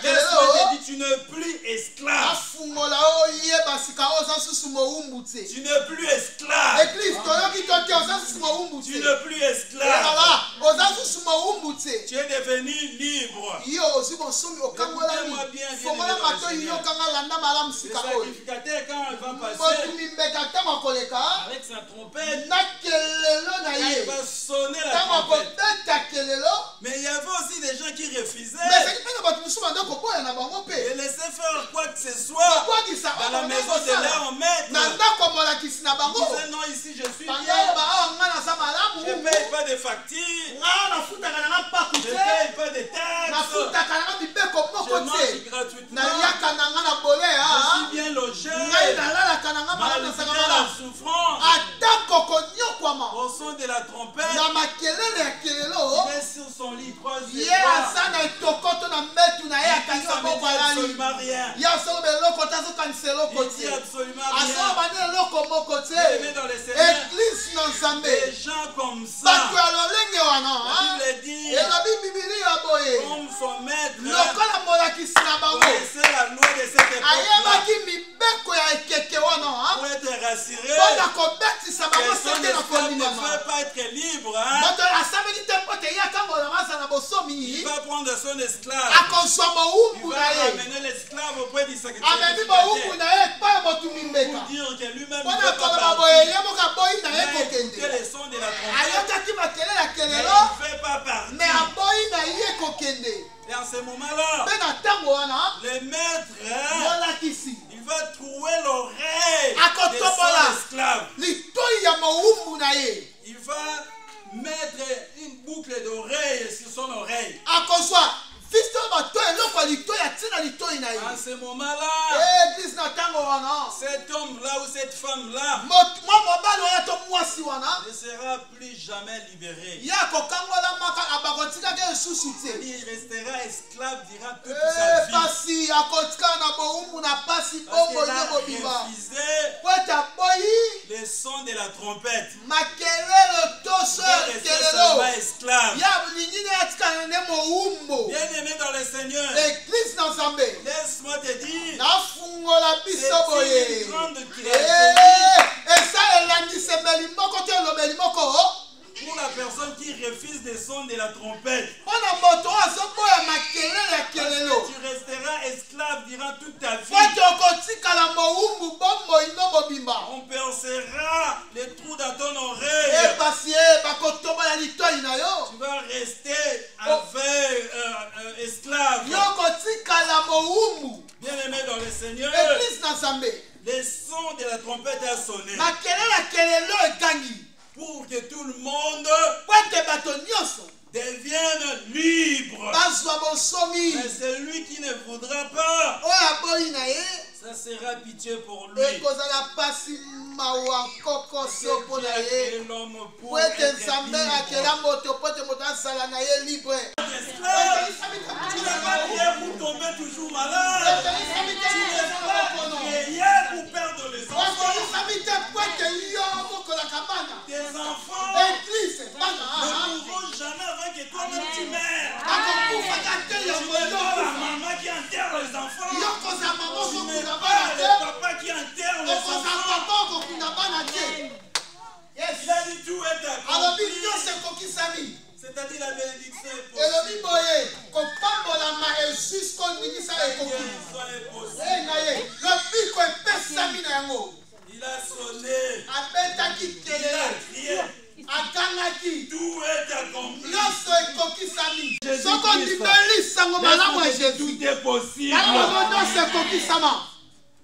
B: l'Esprit dit tu n'es plus esclave. Tu n'es plus esclave. Tu n'es plus esclave. Tu es devenu libre. Écoutez-moi bien, les sacrificateurs, quand il va passer avec sa trompette, il va sonner la trompette. Mais il y avait aussi des gens qui refusaient et laissaient faire quoi que ce soit dans la maison de leur maître. Ils disaient non, ici je suis bien. Je ne paye pas de factures. Je ne paye pas de taxes. Je mange gratuitement. Je suis bien logé. Malgré la souffrance. Au son de la trompette, il est sur son son lit 3 fois.
C: Hier, Asana est au côté de mettre na ya kanyo
B: Ça ne dit absolument rien.
C: Ya so be loko tazo kanselo
B: Il
C: côté.
B: dit absolument
C: Aso
B: rien.
C: bane loko mo côté.
B: Bien-aimés dans le Seigneur,
C: Église non Nzambe.
B: des gens comme ça,
C: Bato ya lolenge wana.
B: la Bible dit,
C: Elobi Bibili ya boye.
B: comme son maître,
C: Lokola molakisi na bango.
B: connaissait la loi de cette époque-là,
C: Ayebaki mibeko ya ekeke wana.
B: pour être rassuré,
C: Mpona kobetisa bango
B: que son
C: sete na
B: esclave ne
C: kominama.
B: veut pas être libre, hein?
C: Moto asambeli te mpo te ye akambola masa na
B: Il
C: bosomi.
B: va prendre son esclave.
C: Akozwa
B: Il
C: mowumbu
B: va
C: na ye.
B: ramener l'esclave auprès du
C: Amemi
B: sacrificateur
C: mowumbu na ye epai ya motumi mbeka.
B: pour dire que lui-même ne
C: Mpona
B: peut pas
C: koloba boye
B: partir.
C: ye moka boyi na ye
B: Il a écouté
C: kokende.
B: les sons de la trompette,
C: Ayokaki makelele ya
B: mais
C: kelelo
B: il ne fait pas partir.
C: me aboyi na ye kokende.
B: Et en ce moment-là,
C: Mpe na ntango wana
B: le maître, hein,
C: molakisi
B: il va trouver l'oreille de
C: akotobola
B: son esclave.
C: litoi ya mowumbu na ye.
B: Il va mettre une boucle d'oreille sur son oreille.
C: Akozwa fisto bato eloko ya litoi atina litoi na ye.
B: En ce moment-là,
C: Église na ntango wana
B: cet homme-là ou cette femme-là
C: mwa mobali wana to mwasi wana
B: ne sera plus jamais libéré.
C: ye akokangola maka abakotikaka esusu te.
B: Il restera esclave durant toute sa vie.
C: Pasi akotika na bowumbu na pasi
B: Parce
C: bongo
B: qu'il
C: ye
B: a
C: mobimba
B: refusé
C: po ete aboyi
B: les sons de la trompette.
C: makelelo toso
B: Il restait seulement
C: kelelo
B: esclave.
C: ya lingine atikana ne mowumbu.
B: Bien-aimé dans le Seigneur,
C: Église na Nzambe
B: laisse-moi te dire,
C: nafungola biso
B: c'est
C: boye
B: une grande créativité
C: esa elandisembeli moko to elobeli moko
B: pour la personne qui refuse les sons de la trompette.
C: mpona moto oyo azoboya makelele ya
B: Parce
C: kelelo
B: que tu resteras esclave durant toute ta
C: po
B: vie.
C: ete okotikala mowumbu bomoi no mobimba.
B: On percera les trous dans ton oreille.
C: Pasi bakotobola litoi na yo
B: Tu vas rester avec esclave.
C: yo kotikala mowumbu.
B: Bien-aimé dans le Seigneur,
C: Église na Nzambe
B: les sons de la trompette a sonné
C: makelele ya kelelo ekangi
B: pour que tout le monde
C: po ete bato nyonso
B: devienne libre.
C: bazwa bosomi
B: Mais celui qui ne voudra pas,
C: oyo aboyi na ye
B: ça sera pitié pour lui.
C: ekozala pasi mawa kokoso mpo na ye
B: Dieu a créé l'homme
C: po
B: pour
C: ete
B: être
C: nzambe
B: libre.
C: akela moto po ete moto azala na ye libre.
B: Esclave, tu n'es pas créé pour tomber toujours malade. Tu n'es pas créé pour perdre les enfants.
C: okoyisami te po ete yo mokolaka bana
B: Tes enfants
C: eglise
B: ne
C: bana
B: mourront jamais avant que toi-même tu meurs.
C: bakokufaka te
B: Tu
C: yo
B: n'es pas la
C: moyokufa
B: maman qui enterre les enfants.
C: yo kozala mama
B: Tu n'es
C: okokunda
B: pas
C: bana
B: le
C: te
B: papa qui enterre les
C: okozala
B: enfants.
C: papa okokunda bana te.
B: Il a dit tout est
C: alobi
B: accompli.
C: nyonso ekokisami
B: C'est-à-dire la bénédiction est
C: elobi
B: possible.
C: boye kopambolama ejuske ondingisa
B: La
C: ekoki
B: guérison est possible.
C: na ye lobiko epesami na yango
B: Il a sonné.
C: abetaki
B: Il a
C: kelele
B: crié.
C: akangaki
B: Tout est accompli.
C: nyonso ekokisami
B: Jésus
C: soko
B: Christ.
C: ndimeli sango malamu ya
B: Laisse-moi dire,
C: jésus
B: tout est possible.
C: alongo nyonso ekokisama.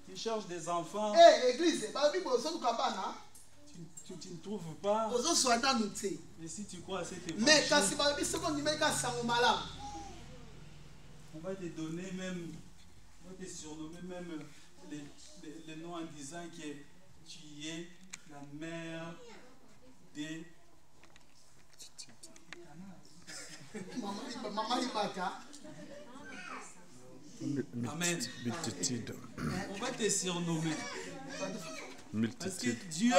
B: Tu cherches des enfants,
C: Église balobi bozoluka bana
B: tu ne trouves pas.
C: ozoswa nanu te
B: Mais si tu crois à cet
C: me
B: évangile,
C: kasi balobi soko ndimeli ka sango malamu
B: on va te donner même, on va te surnommer même les noms en disant que tu es la mère des...
C: mama libata
B: Amen.
F: Multitude.
B: On va te surnommer. Parce que
F: Multitude.
B: Dieu,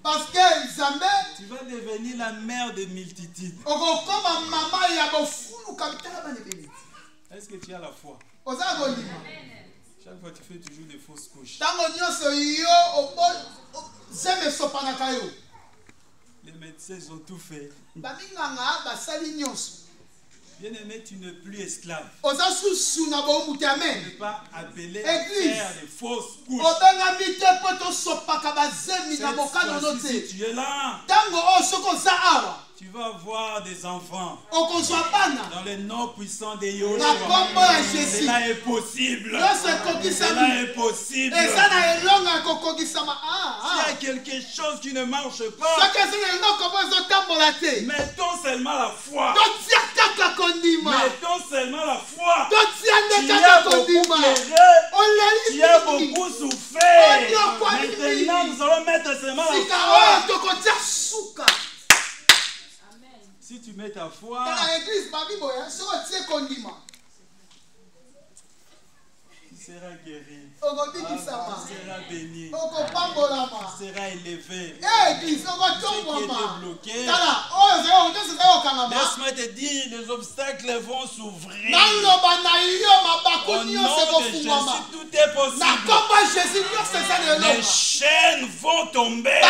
C: parce que nzambe
B: tu vas devenir la mère des multitudes.
C: okokoma mama ya bofuluka bitala bana ebele
B: Est-ce que tu as la foi?
C: oza kolima
B: Chaque fois tu fais toujours des fausses couches.
C: ntango nyonso yo zeme esopanaka yo
B: Les médecins ils ont tout fait.
C: baminganga basali nyonso
B: Bien-aimé, tu n'es plus esclave.
C: oza susu na bowumbu te
B: Tu
C: amen
B: ne peux pas appeler
C: Église.
B: à faire des fausses couches.
C: obengami te mpo tosopaka bazemi na
B: Cette
C: mokano no
B: fois-ci,
C: te
B: si tu es là,
C: ntango oyo soki oza awa
B: tu vas avoir des enfants
C: okozwa bana
B: dans le nom puissant de
C: na
B: Yoshua.
C: kombo ya jésus
B: Cela est possible.
C: nyonso
B: Cela
C: ekokisami
B: est possible.
C: eza na elongo ya kokokisama
B: S'il y a quelque chose qui ne marche pas,
C: soki eza na eloko mo ezotambola te
B: mettons seulement la foi.
C: totia kaka kondima
B: Mettons seulement la foi.
C: totia
B: Tu
C: nde
B: as
C: kaka
B: beaucoup
C: kondima
B: pleuré, tu as
C: oleli
B: beaucoup souffert.
C: Oh, Dieu,
B: Maintenant, nous allons mettre seulement la
C: sika
B: foi.
C: oyo tokotia suka
B: Si tu mets affirmer ta foi, tu seras guéri. Tu seras béni. Tu seras élevé. Ce qui était bloqué. Laisse-moi te dire, les obstacles vont s'ouvrir. Au nom de Jésus, tout est possible. Les chaînes vont tomber.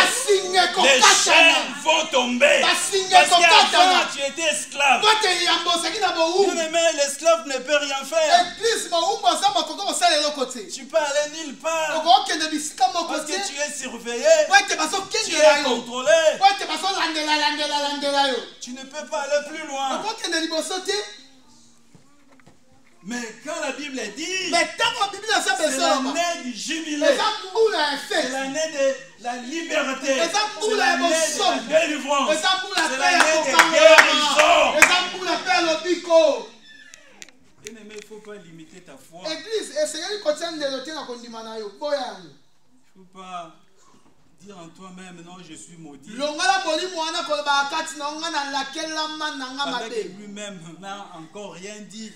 B: Les chaînes vont tomber. Parce qu'avant, tu étais esclave. Bien-aimé, l'esclave ne peut rien faire. Tu peux aller nulle part. Parce que tu es surveillé. Tu es contrôlé. Tu ne peux pas aller plus loin. Mais quand la Bible dit, c'est l'année du jubilé, c'est l'année de la liberté, c'est l'année de la délivrance, c'est l'année de guérison. Bien-aimé, il ne faut pas limiter ta foi. Il ne faut pas dire en toi-même, non, je suis maudit. Avec lui-même n'a encore rien dit.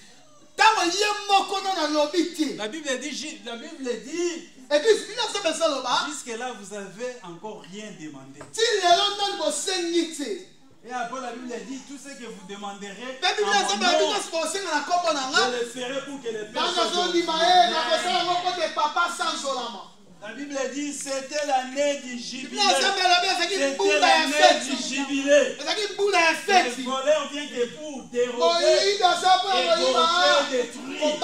B: La Bible dit, jusque-là, vous avez encore rien demandé. Et après la Bible dit, tout ce que vous demanderez, je le ferai pour que les personnes. La Bible dit, c'était l'année du jubilé. C'était l'année du jubilé. Les voleurs viennent que pour dérober, égorger, détruire.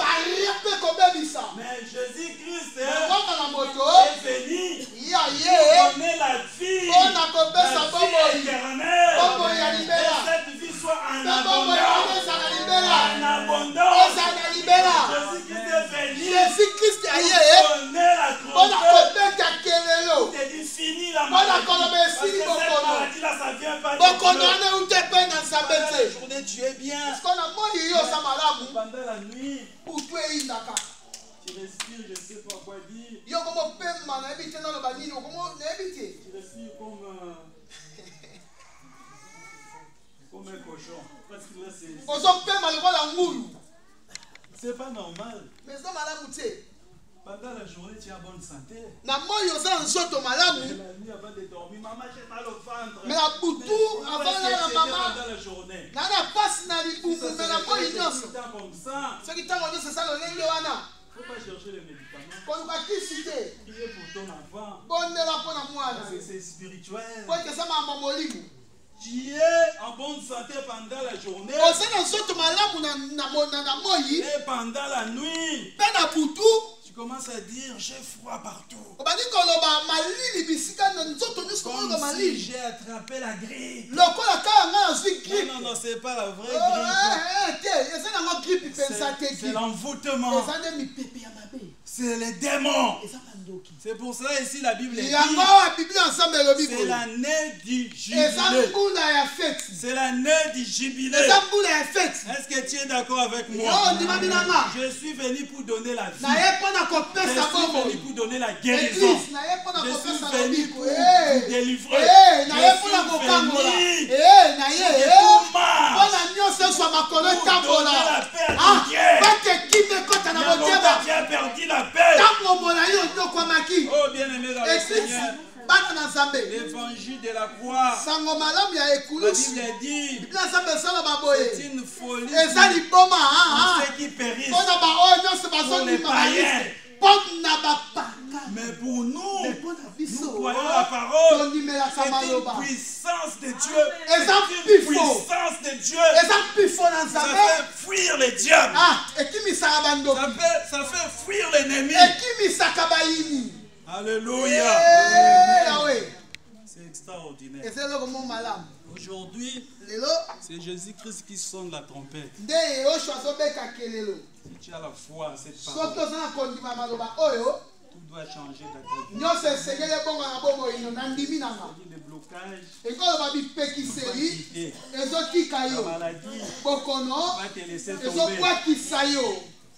B: Mais Jésus-Christ est venu pour donner la vie éternelle. Et cette vie soit en abondance. Jésus-Christ est venu pour donner la trompette. C'est fini la maladie. Parce que cette maladie-là, ça vient pas de Dieu. Pendant la journée, tu es bien. Pendant la nuit, tu respires, je ne sais pas quoi dire. Tu respires comme un cochon. Parce que là, c'est pas normal. Pendant la journée, tu as bonne santé. La nuit, avant de dormir, maman, j'ai mal au ventre. Mais pendant la journée. Comme ça. Il ne faut pas chercher les médicaments. Priez pour ton enfant. Parce que c'est spirituel. Tu es en bonne santé pendant la journée. Et pendant la nuit, tu commences à dire j'ai froid partout. Comme si j'ai attrapé la grippe. Non, non, c'est pas la vraie grippe. C'est l'envoûtement. C'est les démons. C'est pour cela ici la Bible dit c'est l'année du jubilé. C'est l'année du jubilé. Est-ce que tu es d'accord avec moi? Je suis venu pour donner la vie. Je suis venu pour donner la guérison. Je suis venu pour vous délivrer. Je suis venu pour donner la paix à Dieu. Tu as perdu la paix. Oh bien-aimé dans le Seigneur, l'évangile de la croix, la Bible dit, c'est une folie pour ceux qui périssent, pour les païens. Mais pour nous, nous croyons la parole, c'est une puissance de Dieu. C'est une puissance de Dieu. Ça fait fuir les diables. Ça fait fuir l'ennemi. Alléluia. C'est extraordinaire. Aujourd'hui, c'est Jésus-Christ qui sonne la trompette. Si tu as la foi à cette parole, tout doit changer dans ta vie. Les blocages, la maladie va te laisser tomber.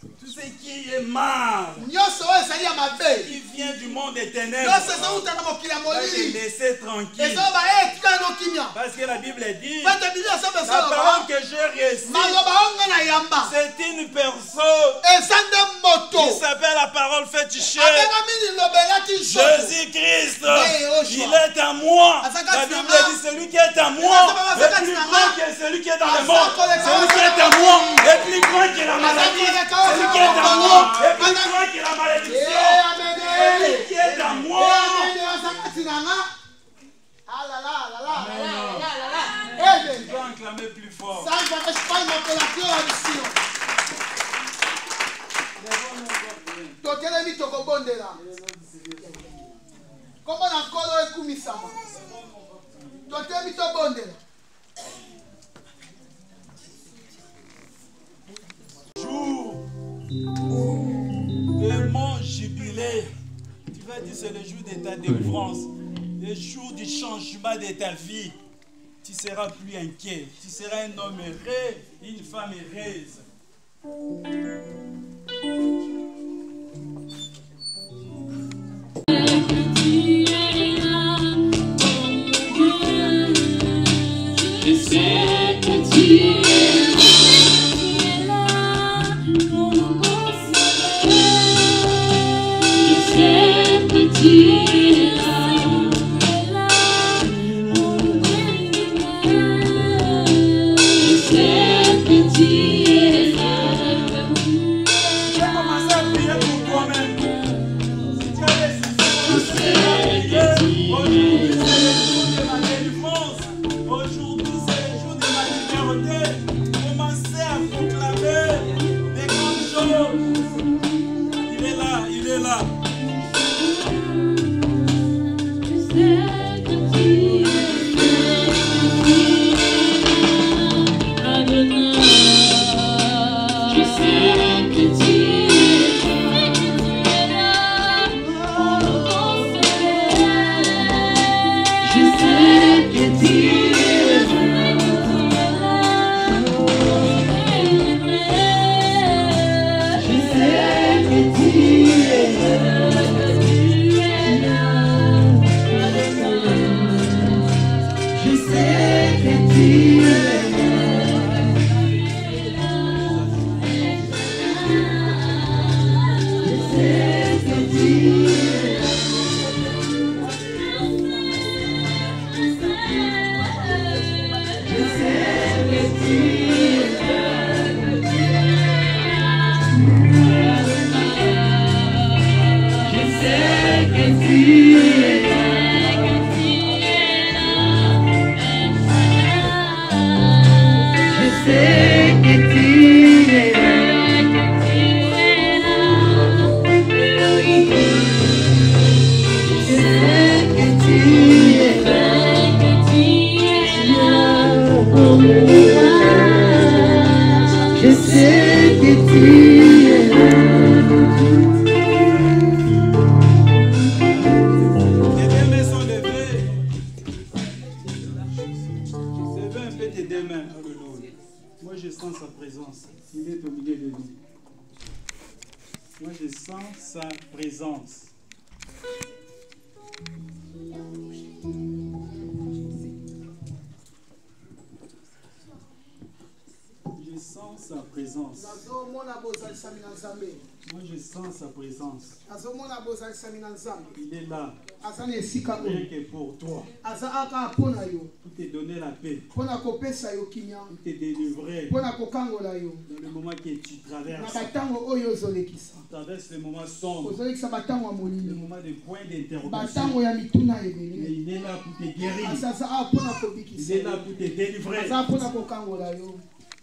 B: Tout ce qui est mal, qui vient du monde des ténèbres, va te laisser tranquille. Parce que la Bible dit, la parole que j'ai reçue, c'est une personne qui s'appelle la parole faite chair. Jésus-Christ, il est à moi. La Bible dit, celui qui est à moi est plus grand que celui qui est dans le monde. Celui qui est à moi est plus grand que la maladie. Celui qui est à moi est plus grand que la malédiction. Celui qui est à moi. Tu dois acclamer plus fort. Jour de mon jubilé, tu vas dire c'est le jour de ta délivrance, le jour du changement de ta vie. Tu seras plus inquiet, tu seras un homme heureux, une femme heureuse.
D: Je sais que tu es là pour nous consoler. Je sais que tu es là pour nous bénir. Je sais que tu es là.
B: Tu as commencé à prier pour toi-même. Si tu as décidé de prier, aujourd'hui c'est le jour de ma délivrance. Aujourd'hui c'est le jour de ma liberté. Commencez à proclamer des grandes choses. Il est là, il est là.
D: Je sais que tu es là, Adonai. Je sais que tu es là pour nous consoler. Je sais que tu es là pour nous bénir. Je sais que tu es là. Je sais que tu es
B: Moi je sens sa présence. Il est là. Rien que pour toi. Pour te donner la paix. Pour te délivrer. Dans le moment que tu traverses. Tu traverses le moment sombre. Le moment de point d'interrogation. Mais il est là pour te guérir. Il est là pour te délivrer.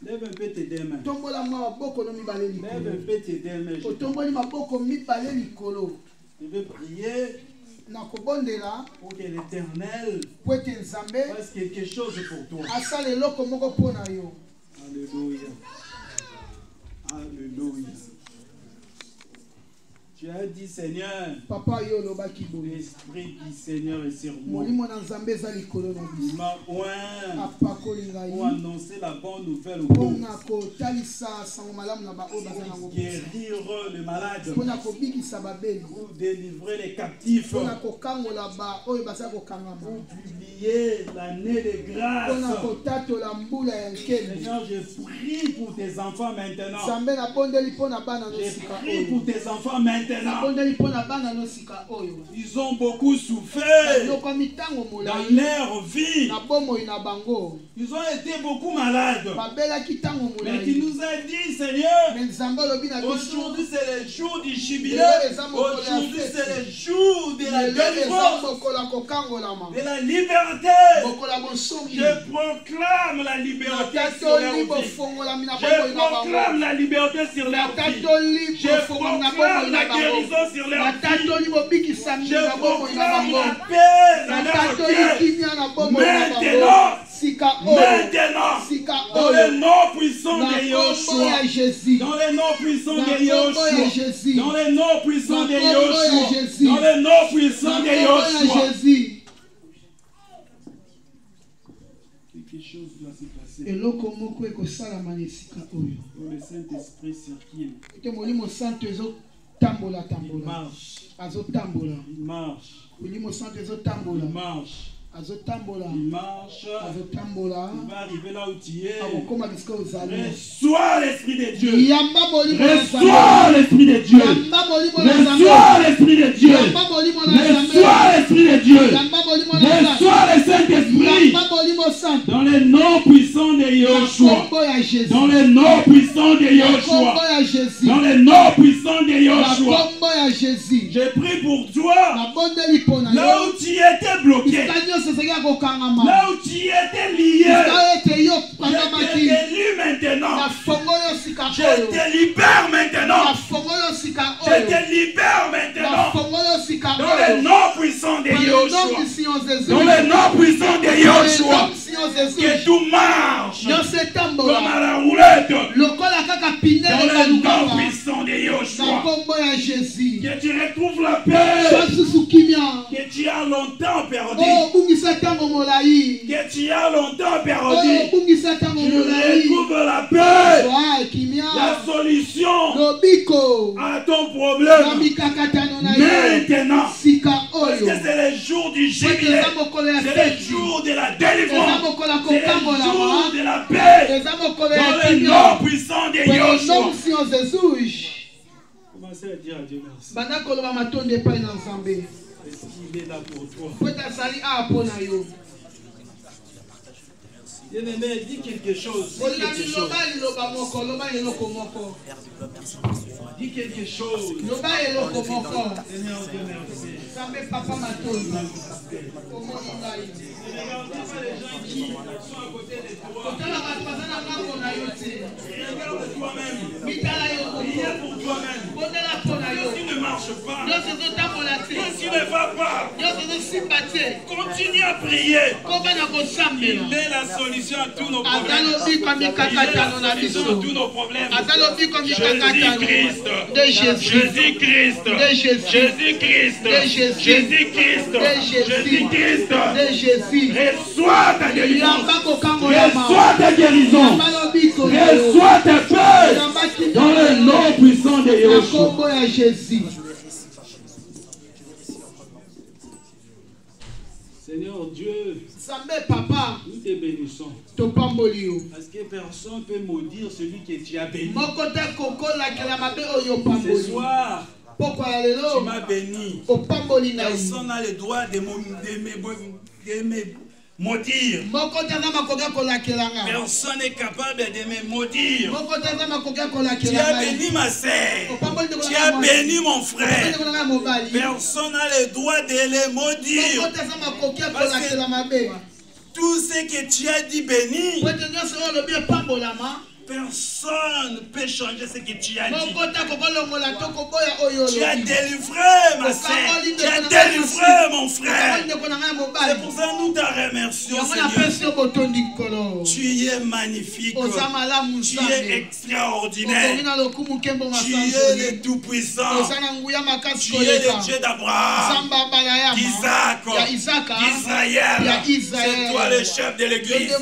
B: Lève un peu tes deux mains. Lève un peu tes deux mains. Je vais prier pour que l'Éternel fasse quelque chose pour toi. Alléluia. Alléluia. Tu as dit Seigneur,
C: Papa yo lobaki boye.
B: l'esprit du Seigneur est sur moi.
C: Molimo na Nzambe za likolo na biso.
B: Il m'a oint
C: Apakoli ngai.
B: pour annoncer la bonne nouvelle au monde.
C: Pona ko talisa sango malamu na ba o bazana ngo.
B: Guérir le malade.
C: Pona ko bikisa babeli.
B: Pour délivrer les captifs.
C: Pona ko kangola ba o bazana ko kangama.
B: Pour publier l'année de grâce.
C: Pona ko tatola mbula ya nkeli.
B: Seigneur, je prie pour tes enfants maintenant.
C: Nzambe na bondeli pona bana no
B: Je
C: sika
B: prie
C: oyo.
B: pour tes enfants maintenant.
C: Bondeli pona bana no sika oyo.
B: Ils ont beaucoup souffert
C: Loko mitango
B: dans
C: molai.
B: leur vie.
C: Na bomo ina bango.
B: Ils ont été beaucoup malades.
C: Babela kitango
B: Mais tu
C: molai.
B: nous as dit, Seigneur,
C: Mais Nzambe lobi na biso.
B: aujourd'hui c'est le jour du jubilé. Aujourd'hui c'est le jour de la délivrance, de la liberté. Je proclame la liberté sur leur vie. Je proclame la liberté sur leur vie. Je proclame la guérison sur leur vie. Je proclame la paix dans leur cœur. Maintenant, dans le nom puissant de Yahushua, dans le nom puissant de Yahushua, dans le nom puissant de Yahushua, dans le nom puissant de Yahushua. Quelque chose doit se passer.
C: eloko moko ekosalama na esika oyo.
B: Le Saint-Esprit circule.
C: Ete molimo santo ezotambola
B: Il
C: tambola.
B: marche.
C: Azotambola.
B: Il marche.
C: Molimo santo ezotambola.
B: Il marche.
C: Azotambola.
B: Il marche.
C: Azotambola.
B: Il va arriver là où tu es.
C: Akokoma bisika ozali.
B: Reçois l'Esprit de Dieu.
C: Yamba molimo na Nzambe.
B: Reçois l'Esprit de Dieu.
C: Yamba molimo na Nzambe.
B: Reçois l'Esprit de Dieu.
C: Yamba molimo na Nzambe.
B: Reçois l'Esprit de Dieu.
C: Yamba molimo na Nzambe.
B: Reçois le Saint-Esprit.
C: Yamba molimo santo.
B: Dans le nom puissant de Yahushua.
C: Kombo ya Jésus.
B: Dans le nom puissant de
C: Kombo
B: Yahushua.
C: ya Jésus.
B: Dans le nom puissant de Yahushua.
C: Kombo ya Jésus.
B: Je prie pour toi.
C: Na bondeli pona.
B: Là où tu étais bloqué. Là où tu étais lié. Je te délivre maintenant. Je te libère maintenant. Je te libère maintenant. Dans le nom puissant de Yahushua. Dans le nom puissant de Yahushua. Que tout marche comme à la roulette. Dans le nom puissant de Yahushua. Que tu retrouves la paix. Que tu as longtemps perdu. Que tu as longtemps perdu. Tu retrouves la paix. La solution à ton problème. Maintenant. Parce que c'est le jour du jubilé. C'est le jour de la délivrance. C'est le jour de la paix. Dans le nom puissant de Yahushua. Commencez à dire à Dieu merci. Est-ce qu'il est là pour toi? Bien-aimé, dis quelque chose. Dis quelque chose. Dis quelque chose. Seigneur, Dieu merci. Regardez ça, les gens qui sont à côté de toi. Regarde toi-même. Priez pour toi-même. Si tu ne marches pas, si tu ne vas pas, continue à prier. Il est la solution à tous nos problèmes. Il est la solution à tous nos problèmes. Jésus-Christ. Jésus-Christ. Jésus-Christ. Jésus-Christ. Jésus-Christ. Reçois ta délivrance. Reçois ta guérison. Reçois ta paix. Dans le nom puissant de Yahushua. Seigneur Dieu, nous te bénissons. Parce que personne ne peut maudire celui que tu as béni. Ce soir, tu m'as béni. Personne n'a le droit de me maudire. Personne n'est capable de me maudire. Tu as béni ma sœur. Tu as béni mon frère. Personne n'a le droit de les maudire. Parce que tout ce que tu as dit béni, Personne ne peut changer ce que tu as dit. Tu as délivré ma sœur. Tu as délivré mon frère. C'est pour ça que nous te remercions, Seigneur. Tu es magnifique. Tu es extraordinaire. Tu es le Tout-Puissant. Tu es le Dieu d'Abraham, d'Isaac, d'Israël. C'est toi le chef de l'église.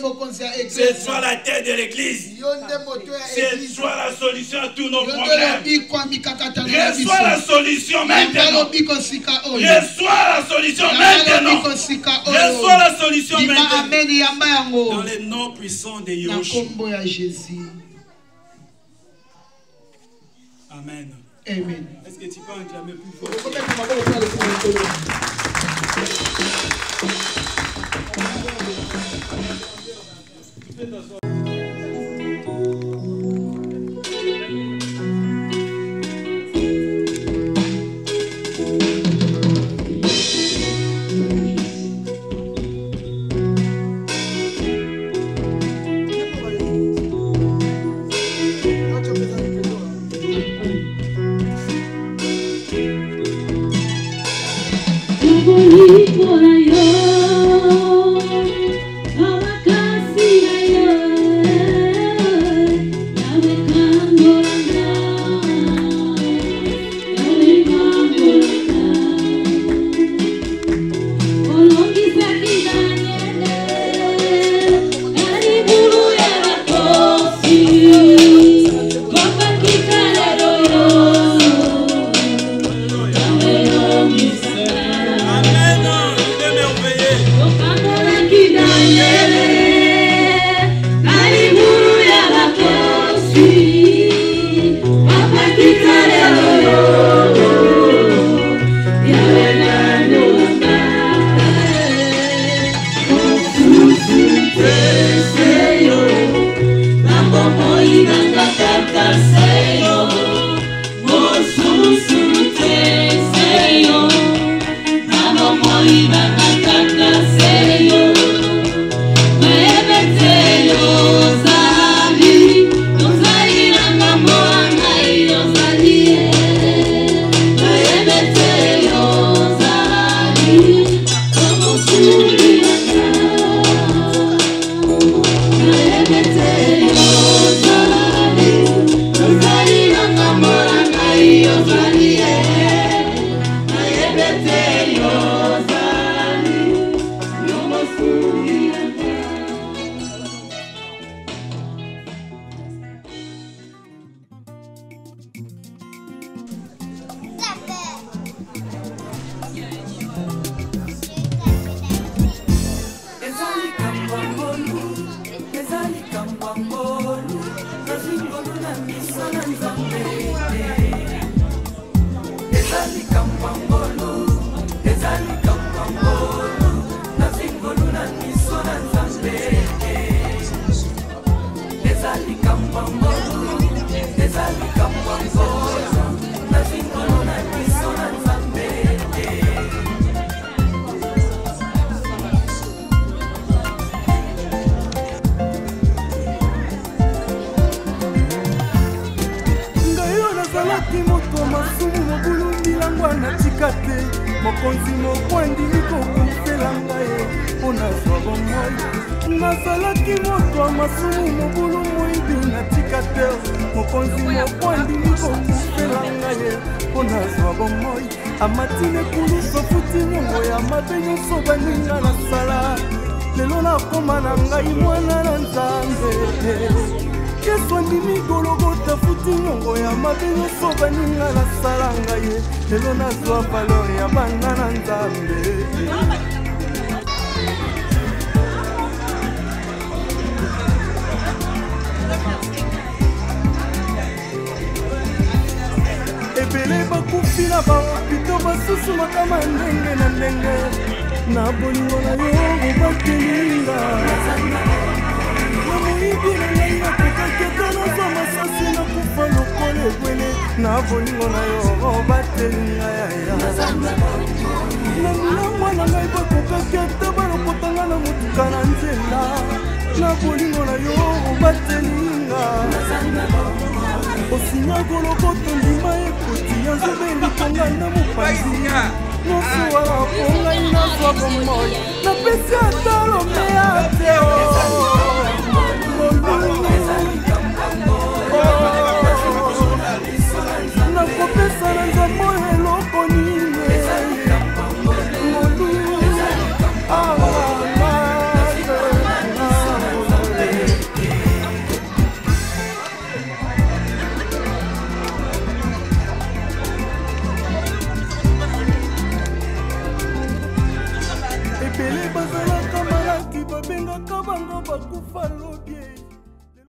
B: C'est toi la tête de l'église. C'est toi la solution à tous nos problèmes. Reçois la solution maintenant. Reçois la solution maintenant. Reçois la solution maintenant. Dans le nom puissant de Jésus. Amen.
A: Amen.
B: Est-ce que tu peux acclamer plus fort?
F: Na bolingo na yo battelinga nyagolokoto ndima ekoti ya nzobe likonga na mopanzi nyonso walapo ngai nazwa bomoi napesi ata lomea te